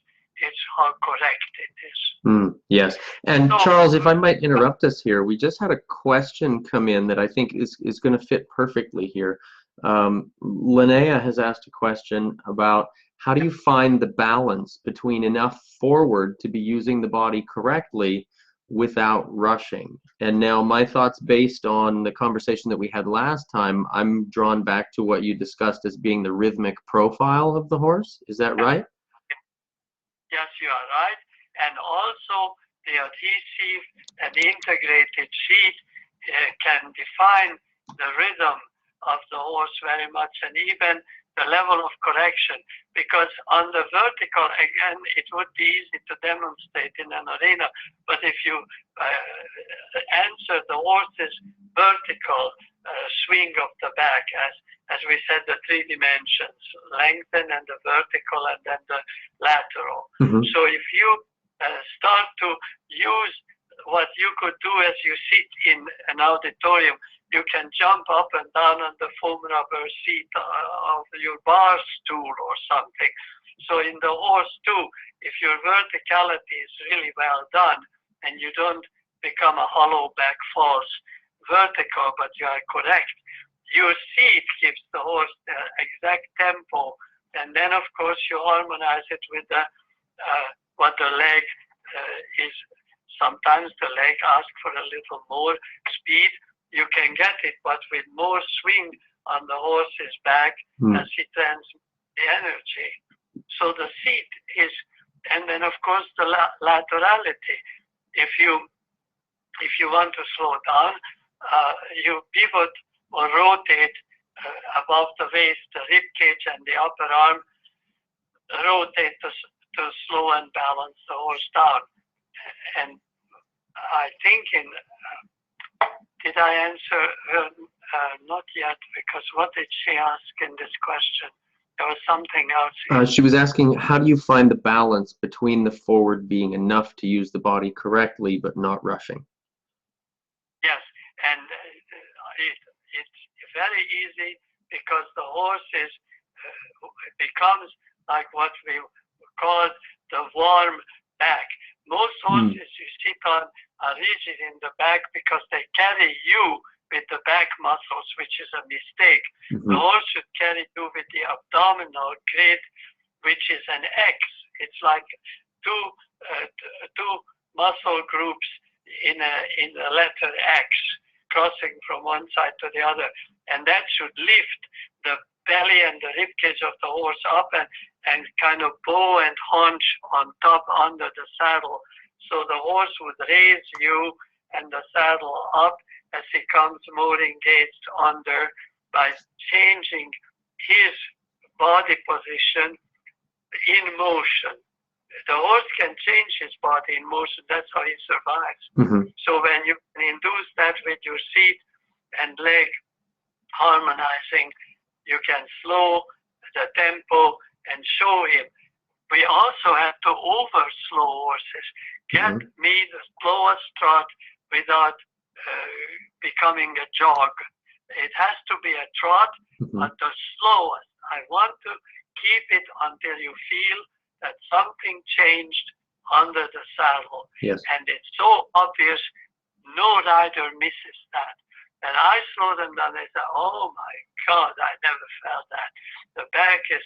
it's how correct it is. Yes. And So, Charles, if I might interrupt us here, we just had a question come in that I think is going to fit perfectly here. Linnea has asked a question about how do you find the balance between enough forward to be using the body correctly without rushing? And now my thoughts based on the conversation that we had last time, I'm drawn back to what you discussed as being the rhythmic profile of the horse. Is that right? Yes, you are right. And also the adhesive and integrated sheet can define the rhythm of the horse very much, and even the level of correction. Because on the vertical, again, it would be easy to demonstrate in an arena, but if you answer the horse's vertical swing of the back, as we said, the 3 dimensions, lengthen and the vertical and then the lateral. So if you start to use what you could do as you sit in an auditorium, you can jump up and down on the foam rubber seat of your bar stool or something. So in the horse too, if your verticality is really well done and you don't become a hollow back false vertical, but you are correct, your seat gives the horse the exact tempo, and then of course you harmonize it with the what the leg is. Sometimes the leg asks for a little more speed. You can get it, but with more swing on the horse's back as he transmits the energy. So the seat is, and then of course the laterality. If you want to slow down, you pivot or rotate above the waist, the rib cage and the upper arm, rotate to slow and balance the horse down. And I think did I answer her? Not yet, because what did she ask in this question? There was something else. She was asking, how do you find the balance between the forward being enough to use the body correctly but not rushing? Yes, and it's very easy because the horse becomes like what we call the warm back. Most horses you sit on are rigid in the back because they carry you with the back muscles, which is a mistake. The horse should carry you with the abdominal grid, which is an X. It's like two muscle groups in the letter X, crossing from one side to the other, and that should lift the belly and the rib cage of the horse up and kind of bow and haunch on top under the saddle. So the horse would raise you and the saddle up as he comes more engaged under by changing his body position in motion. The horse can change his body in motion. That's how he survives. So when you can induce that with your seat and leg harmonizing, you can slow the tempo and show him. We also have to over-slow horses. Get me the slowest trot without becoming a jog. It has to be a trot, but the slowest. I want to keep it until you feel that something changed under the saddle. And it's so obvious, no rider misses that. And I slow them down, they say, oh my God, I never felt that. The back is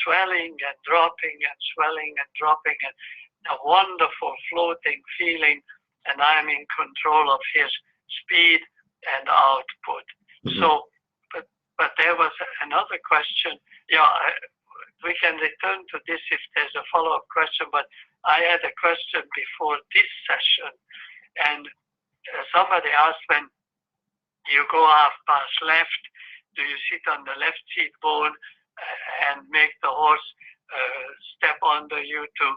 swelling and dropping and swelling and dropping, and a wonderful floating feeling, and I'm in control of his speed and output. So, but there was another question. Yeah, we can return to this if there's a follow-up question, but I had a question before this session, and somebody asked, when you go half past left, do you sit on the left seat bone and make the horse step under you to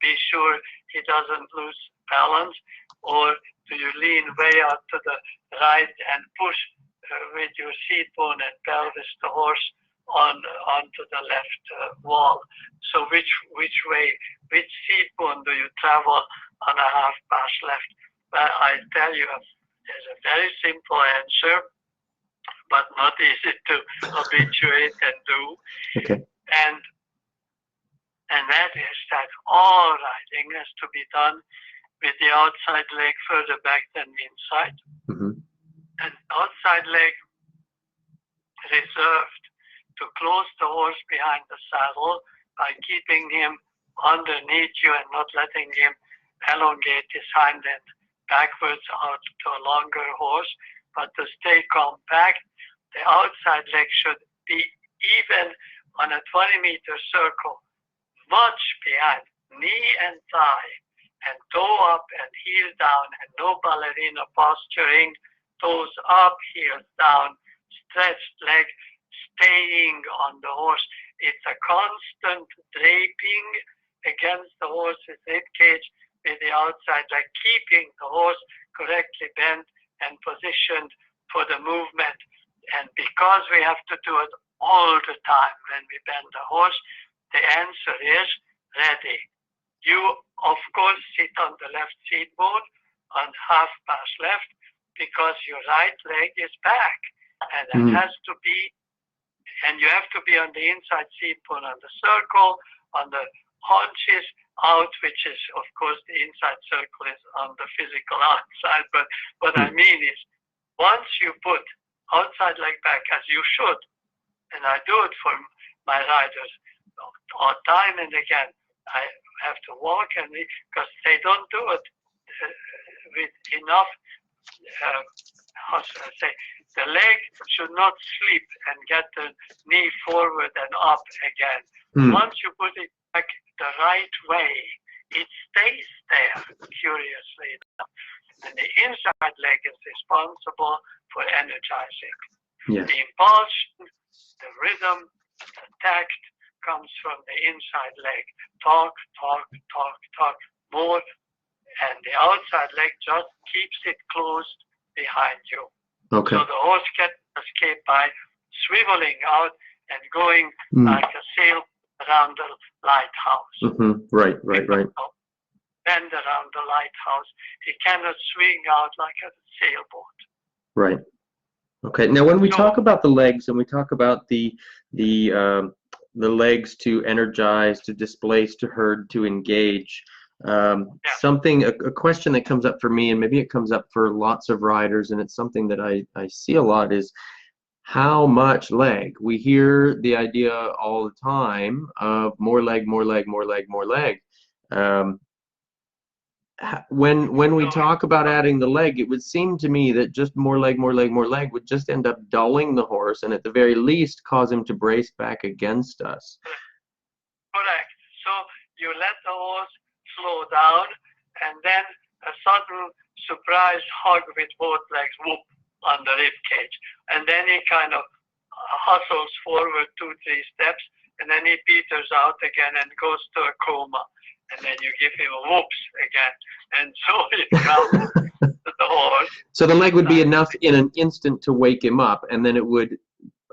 be sure he doesn't lose balance, or do you lean way out to the right and push with your seat bone and pelvis the horse onto the left wall? So which seat bone do you travel on a half past left? Well, I tell you, there's a very simple answer, but not easy to habituate and do. and that is that all riding has to be done with the outside leg further back than the inside. And outside leg reserved to close the horse behind the saddle by keeping him underneath you and not letting him elongate his hind end backwards out to a longer horse, but to stay compact. The outside leg should be even on a 20-meter circle, much behind knee and thigh, and toe up and heel down, and no ballerina posturing, toes up, heels down, stretched leg, staying on the horse. It's a constant draping against the horse's rib cage with the outside leg, keeping the horse correctly bent and positioned for the movement. And because we have to do it all the time when we bend the horse, the answer is ready. You, of course, sit on the left seat bone on half pass left because your right leg is back. And it has to be, and you have to be on the inside seat bone on the circle, on the haunches out, which is, of course, the inside circle is on the physical outside. But what I mean is, once you put outside leg back, as you should, and I do it for my riders all time and again, I have to walk, and because they don't do it with enough, how should I say, the leg should not slip and get the knee forward and up again. Once you put it back the right way, it stays there, curiously enough. And the inside leg is responsible for energizing. Yes. The impulsion, the rhythm, the tact comes from the inside leg. Talk, talk, talk, talk, more. And the outside leg just keeps it closed behind you. Okay. So the horse can escape by swiveling out and going like a sail around the lighthouse. Right. Bend around the lighthouse. He cannot swing out like a sailboat. Right. Okay. Now, when we talk about the legs and we talk about the legs to energize, to displace, to herd, to engage, a question that comes up for me, and maybe it comes up for lots of riders, and it's something that I see a lot, is how much leg. We hear the idea all the time of more leg, more leg, more leg, more leg. When we talk about adding the leg, it would seem to me that just more leg, more leg, more leg would just end up dulling the horse, and at the very least cause him to brace back against us. Correct. So you let the horse slow down, and then a sudden surprise hug with both legs, whoop, on the rib cage, and then he kind of hustles forward 2-3 steps, and then he peters out again and goes to a coma, and then you give him a whoops again, and so he comes to the horse. So the leg would be enough in an instant to wake him up, and then it would,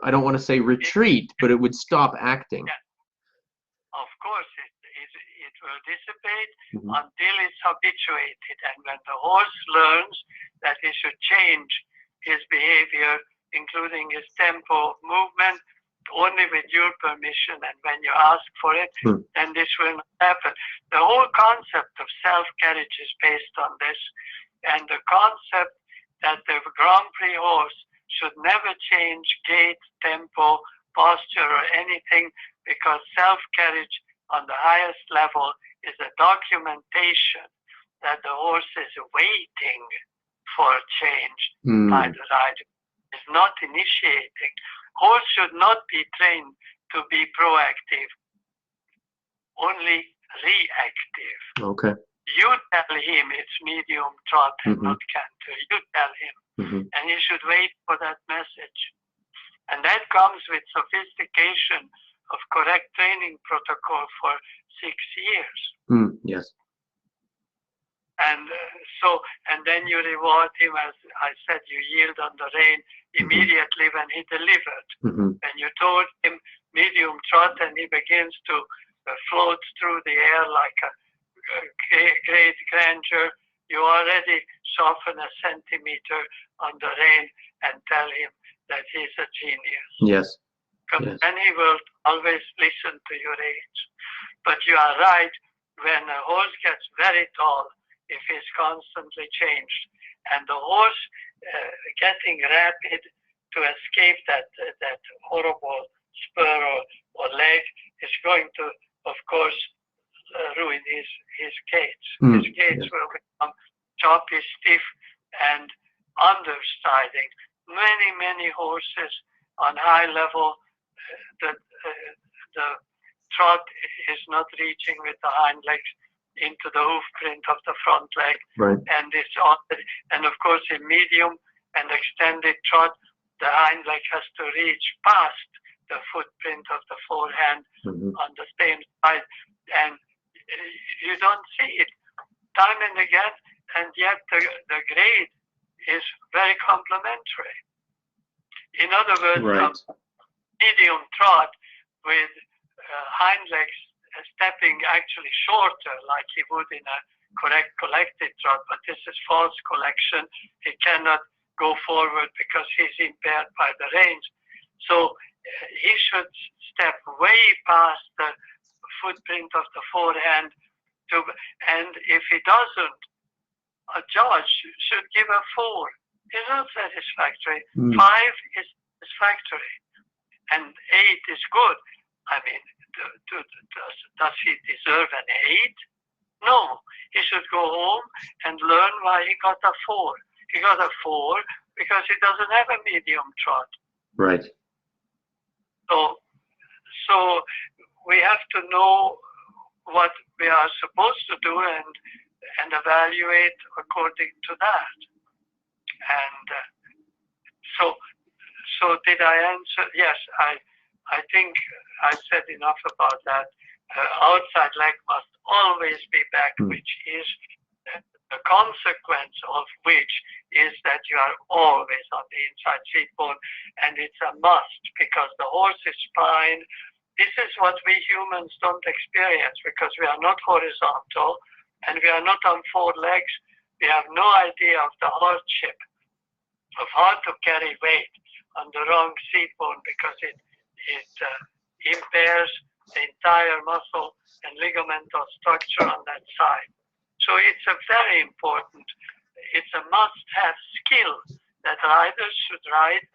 I don't want to say retreat, but it would stop acting. Yeah. Of course, it will dissipate until it's habituated, and when the horse learns that he should change his behavior, including his tempo of movement, only with your permission and when you ask for it, then this will not happen. The whole concept of self-carriage is based on this, and the concept that the Grand Prix horse should never change gait, tempo, posture, or anything, because self-carriage on the highest level is a documentation that the horse is waiting for change by the rider. It's not initiating. Horse should not be trained to be proactive, only reactive. Okay. You tell him it's medium trot and not canter. You tell him. And he should wait for that message. And that comes with sophistication of correct training protocol for 6 years. Yes. And and then you reward him, as I said, you yield on the rein immediately when he delivered. And you told him medium trot, and he begins to float through the air like a great grandeur. You already soften a centimeter on the rein and tell him that he's a genius. Yes. because then he will always listen to your age. But you are right, when a horse gets very tall, if he's constantly changed, and the horse getting rapid to escape that horrible spur or leg is going to, of course, ruin his gaits. His gaits will become choppy, stiff, and understriding. Many horses on high level, the trot is not reaching with the hind legs into the hoof print of the front leg, and it's on. And of course, in medium and extended trot, the hind leg has to reach past the footprint of the forehand on the same side, and you don't see it time and again, and yet the grade is very complementary. In other words, medium trot with hind legs stepping actually shorter, like he would in a correct collected trot, but this is false collection. He cannot go forward because he's impaired by the reins. So he should step way past the footprint of the forehand, and if he doesn't, a judge should give a 4. It's not satisfactory. 5 is satisfactory, and 8 is good. I mean, does he deserve an 8? No. He should go home and learn why he got a 4. He got a 4 because he doesn't have a medium trot. Right. So we have to know what we are supposed to do and evaluate according to that. And so did I answer? Yes, I think I said enough about that. Outside leg must always be back, which is the consequence of which is that you are always on the inside seat bone, and it's a must because the horse's spine. This is what we humans don't experience because we are not horizontal and we are not on 4 legs. We have no idea of the hardship of how to carry weight on the wrong seat bone because it impairs the entire muscle and ligamental structure on that side. So it's a very important, it's a must-have skill that riders should ride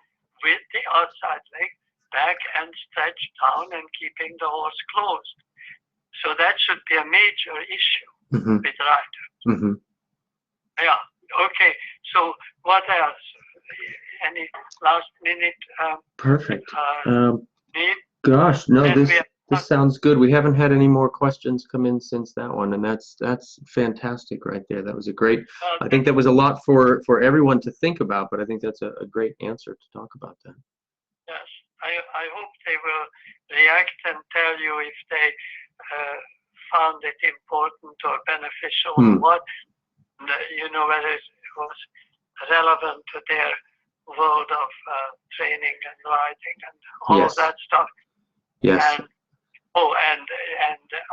with the outside leg back and stretched down and keeping the horse closed. So that should be a major issue with riders. Yeah, okay. So what else? Any last minute? Perfect. Gosh, no, this sounds good. We haven't had any more questions come in since that one, and that's fantastic right there. That was a great, I think that was a lot for everyone to think about, but I think that's a great answer to talk about that. Yes, I hope they will react and tell you if they found it important or beneficial or what, you know, whether it was relevant to their world of training and riding and all of that stuff. Yes. And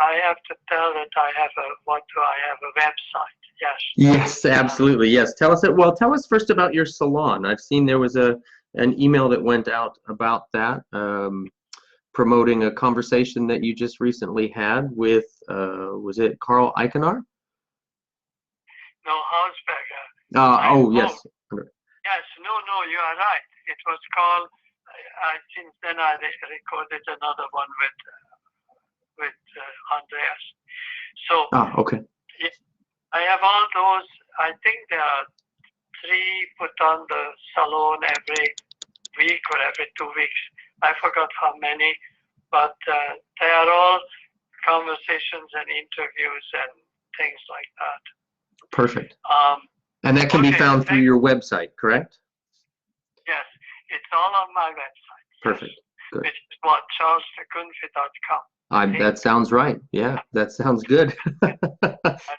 I have to tell that I have a website. Yes. Yes, absolutely. Yes. Tell us first about your salon. I've seen there was an email that went out about that, promoting a conversation that you just recently had with, was it Carl Eichenar? No, Hausberger. Oh, yes. Yes, no, you are right. It was called, since then I recorded another one with Andreas. So, okay. I have all those, I think there are 3 put on the salon every week or every 2 weeks. I forgot how many, but they are all conversations and interviews and things like that. Perfect. And that can be found through your website, correct? Yes, it's all on my website. Perfect. Good. Which is what, charleskunffy.com. That sounds right. Yeah, that sounds good.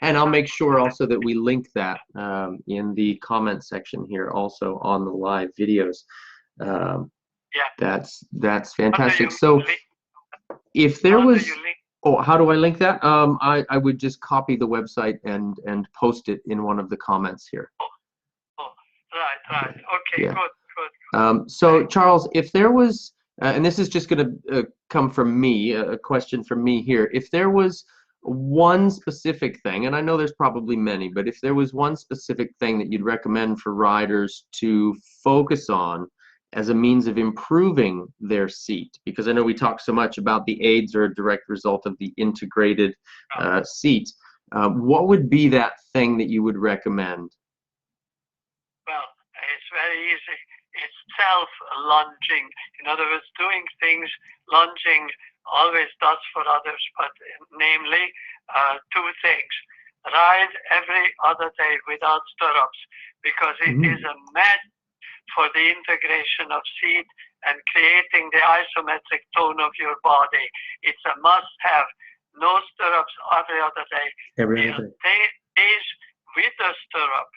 And I'll make sure also that we link that in the comment section here, also on the live videos. That's fantastic. So, if there was, how do I link that? I would just copy the website and post it in one of the comments here. Right. Okay, good. So, Charles, if there was and this is just going to come from me, a question from me here. If there was one specific thing, and I know there's probably many, but if there was one specific thing that you'd recommend for riders to focus on as a means of improving their seat, because I know we talk so much about the aids are a direct result of the integrated seat, what would be that thing that you would recommend? Well, it's very easy. It's self-lunging. In other words, doing things, lunging always does for others, but namely two things. Ride every other day without stirrups, because it is a match for the integration of seat and creating the isometric tone of your body. It's a must-have. No stirrups every other day. Every other day. Days with a stirrup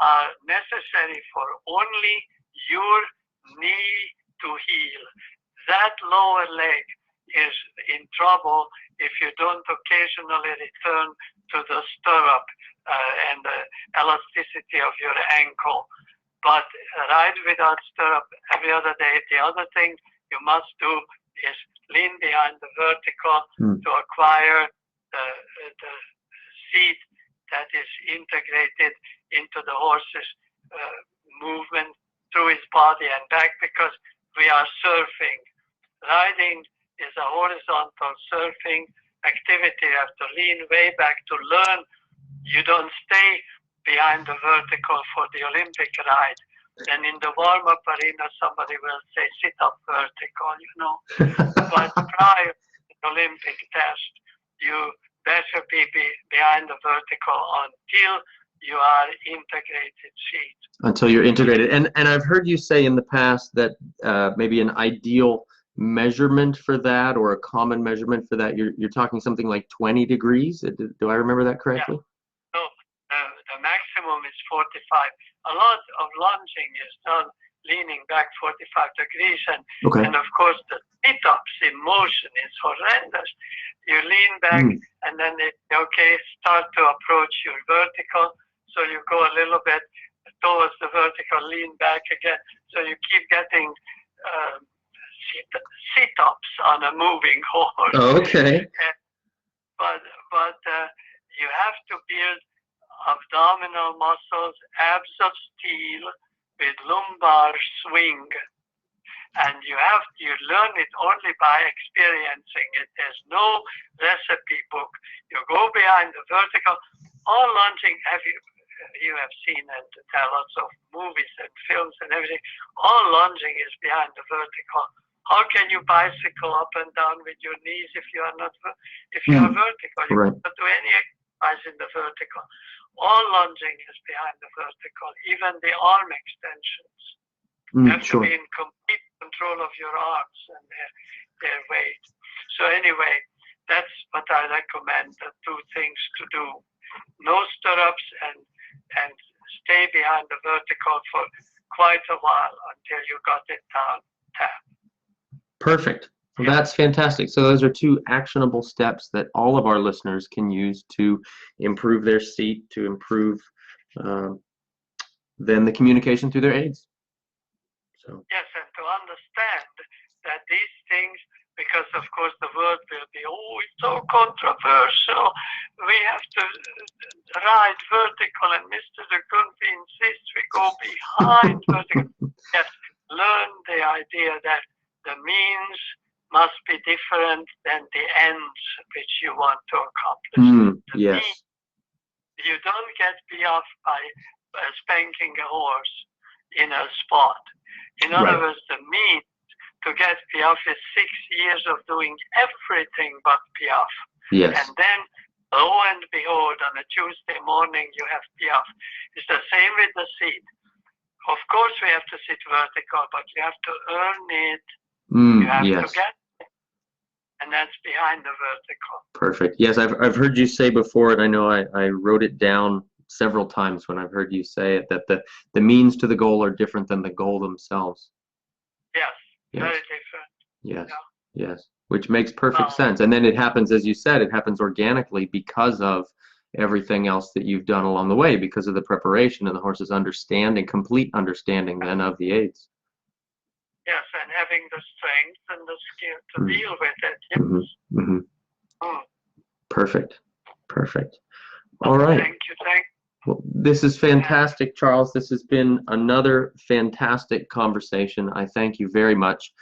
are necessary for only your knee to heel. That lower leg is in trouble if you don't occasionally return to the stirrup and the elasticity of your ankle. But ride without stirrup every other day. The other thing you must do is lean behind the vertical to acquire the seat that is integrated into the horse's movement through his body and back, because we are surfing. Riding is a horizontal surfing activity. You have to lean way back to learn. You don't stay behind the vertical for the Olympic ride. Then in the warm-up arena, somebody will say, sit up vertical, you know. But prior to the Olympic test, you better be behind the vertical until you are integrated seat. Until you're integrated. And I've heard you say in the past that maybe an ideal measurement for that, or a common measurement for that, you're talking something like 20 degrees. Do I remember that correctly? Yeah. So the maximum is 45. A lot of lunging is done leaning back 45 degrees, and of course the sit-ups in motion is horrendous. You lean back and then start to approach your vertical, so you go a little bit towards the vertical, lean back again, so you keep getting sit-ups on a moving horse. Okay. But you have to build abdominal muscles, abs of steel with lumbar swing, and you learn it only by experiencing it. There's no recipe book. You go behind the vertical. All lunging, you have seen and there are lots of movies and films and everything. All lunging is behind the vertical. How can you bicycle up and down with your knees if you are vertical? You can't do any exercise in the vertical. All lunging is behind the vertical, even the arm extensions. You have to be in complete control of your arms and their weight. So anyway, that's what I recommend, the two things to do. No stirrups and stay behind the vertical for quite a while until you got it down tap. Perfect. Well, that's fantastic. So those are two actionable steps that all of our listeners can use to improve their seat, to improve then the communication through their aids. So. Yes, and to understand that these things, because of course the word will be, it's so controversial, we have to ride vertical, and Mr. Kunffy insists we go behind vertical. Yes, learn the idea that the means must be different than the ends which you want to accomplish. Yes. You don't get off by spanking a horse in a spot. In other words, the means to get piaffe is 6 years of doing everything but piaffe. Yes. And then, lo and behold, on a Tuesday morning, you have piaffe. It's the same with the seat. Of course, we have to sit vertical, but you have to earn it. You have to get it. And that's behind the vertical. Perfect. Yes, I've heard you say before, and I know I wrote it down several times when I've heard you say it, that the means to the goal are different than the goal themselves. Yes. Very different. Yes, yes, which makes perfect sense. And then it happens, as you said, it happens organically because of everything else that you've done along the way, because of the preparation and the horse's complete understanding then of the aids. Yes, and having the strength and the skill to deal with it. Yes. Mm-hmm. Mm-hmm. Mm. Perfect. Perfect. All right. Thank you. Thank you. Well, this is fantastic, Charles. This has been another fantastic conversation. I thank you very much.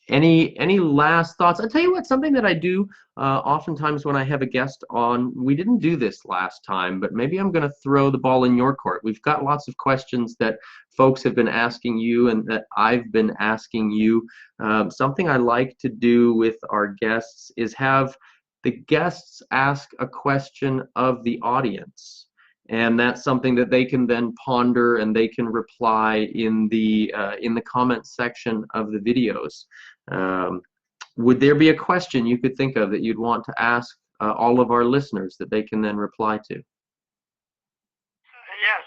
Any last thoughts? I'll tell you what, something that I do oftentimes when I have a guest on, we didn't do this last time, but maybe I'm going to throw the ball in your court. We've got lots of questions that folks have been asking you and that I've been asking you. Something I like to do with our guests is have the guests ask a question of the audience. And that's something that they can then ponder and they can reply in the comment section of the videos. Would there be a question you could think of that you'd want to ask all of our listeners that they can then reply to? Yes,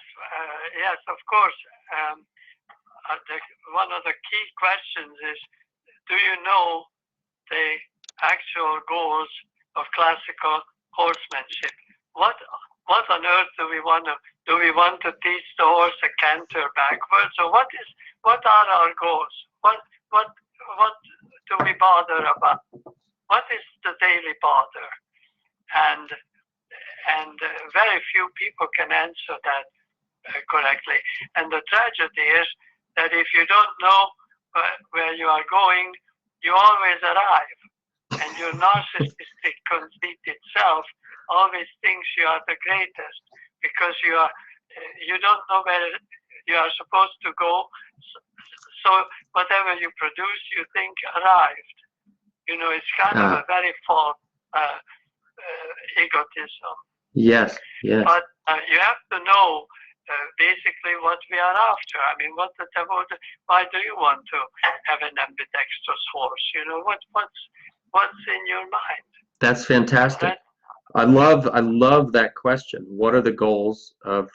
yes, of course. One of the key questions is, do you know the actual goals of classical horsemanship? What on earth do we want to teach the horse a canter backwards? Or what are our goals? What do we bother about? What is the daily bother? And very few people can answer that correctly. And the tragedy is that if you don't know where you are going, you always arrive. And your narcissistic conceit itself always thinks you are the greatest because you don't know where you are supposed to go. So whatever you produce, you think arrived. You know, it's kind of a very false egotism. Yes, yes. But you have to know basically what we are after. I mean, why do you want to have an ambidextrous horse? You know, what's in your mind? That's fantastic. I love that question. What are the goals of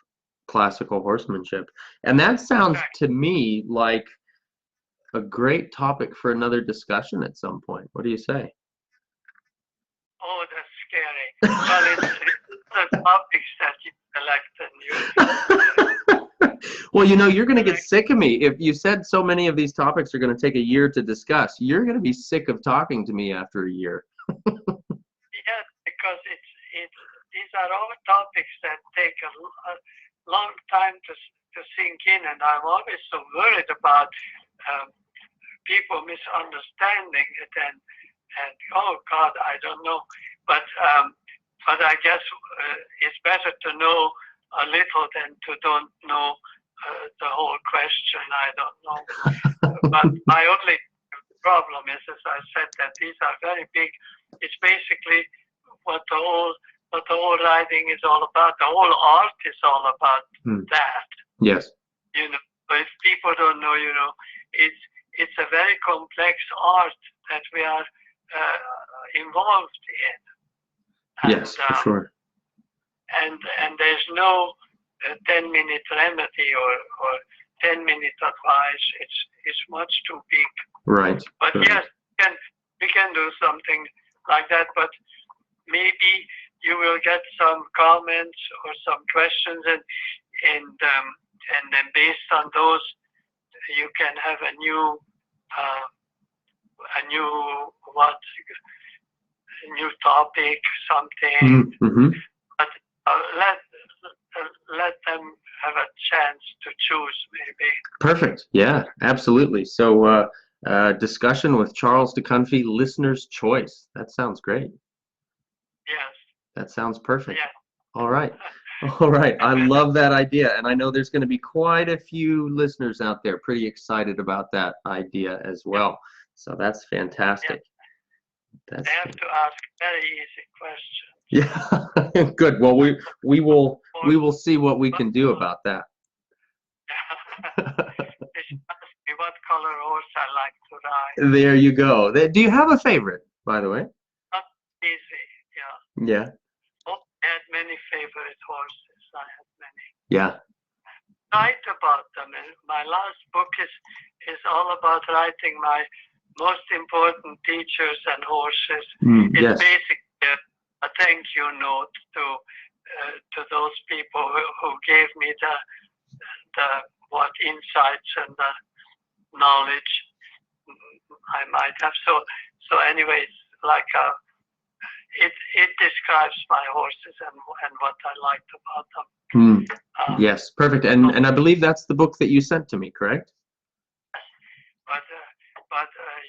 classical horsemanship? And that sounds to me like a great topic for another discussion at some point. What do you say? Oh, that's scary. Well, it's the topics that you select and you. Well, you know, you're going to get sick of me. If you said so many of these topics are going to take a year to discuss, you're going to be sick of talking to me after a year. Yes, because these are all topics that take a long time to sink in, and I'm always so worried about people misunderstanding it and oh God, I don't know, but I guess it's better to know a little than to don't know the whole question. I don't know, but my only problem is, as I said, that these are very big. It's basically what the whole riding is all about. The whole art is all about that. Yes. You know, but if people don't know, you know, it's a very complex art that we are involved in. And, yes, for sure. And there's no 10-minute remedy or 10-minute advice. It's much too big. Right. But right. yes, we can do something like that. But maybe you will get some comments or some questions, and then based on those, you can have a new topic, something. Mm-hmm. But let them have a chance to choose, maybe. Perfect. Yeah, absolutely. So discussion with Charles de Kunffy, listener's choice. That sounds great. Yes. That sounds perfect. Yeah. All right. All right. I love that idea. And I know there's going to be quite a few listeners out there pretty excited about that idea as well. So that's fantastic. They have to ask very easy questions. Yeah. Good. Well, we will see what we can do about that. They should ask me what color horse I like to ride. There you go. Do you have a favorite, by the way? Not easy. Yeah. Yeah. Oh, I had many favorite horses. I had many. Yeah. Write about them. And my last book is all about writing my most important teachers and horses. It's yes. basically a thank you note to those people who gave me the insights and the knowledge I might have. So anyways, like it describes my horses and what I liked about them. Yes, perfect. And I believe that's the book that you sent to me, correct? But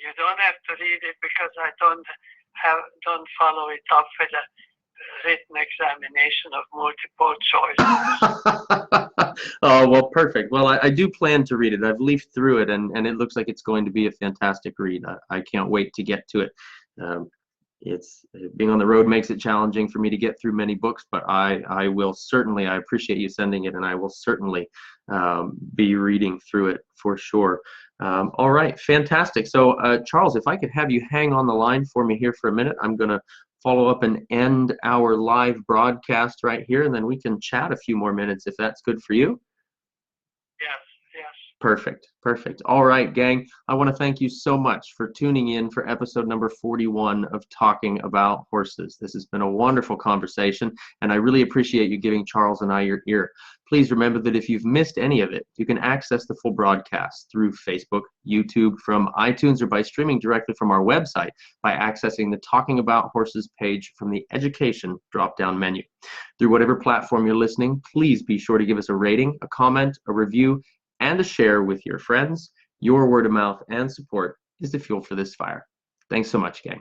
you don't have to read it because I don't follow it up with a written examination of multiple choice. Oh, well, perfect. Well, I do plan to read it. I've leafed through it, and it looks like it's going to be a fantastic read. I can't wait to get to it. It's being on the road makes it challenging for me to get through many books, but I will certainly, I appreciate you sending it, and I will certainly be reading through it for sure. All right, fantastic. So Charles, if I could have you hang on the line for me here for a minute, I'm going to follow up and end our live broadcast right here, and then we can chat a few more minutes if that's good for you. Yes, yes. Perfect, perfect. All right, gang. I want to thank you so much for tuning in for episode number 41 of Talking About Horses. This has been a wonderful conversation, and I really appreciate you giving Charles and I your ear. Please remember that if you've missed any of it, you can access the full broadcast through Facebook, YouTube, from iTunes, or by streaming directly from our website by accessing the Talking About Horses page from the Education drop-down menu. Through whatever platform you're listening, please be sure to give us a rating, a comment, a review, and a share with your friends. Your word of mouth and support is the fuel for this fire. Thanks so much, gang.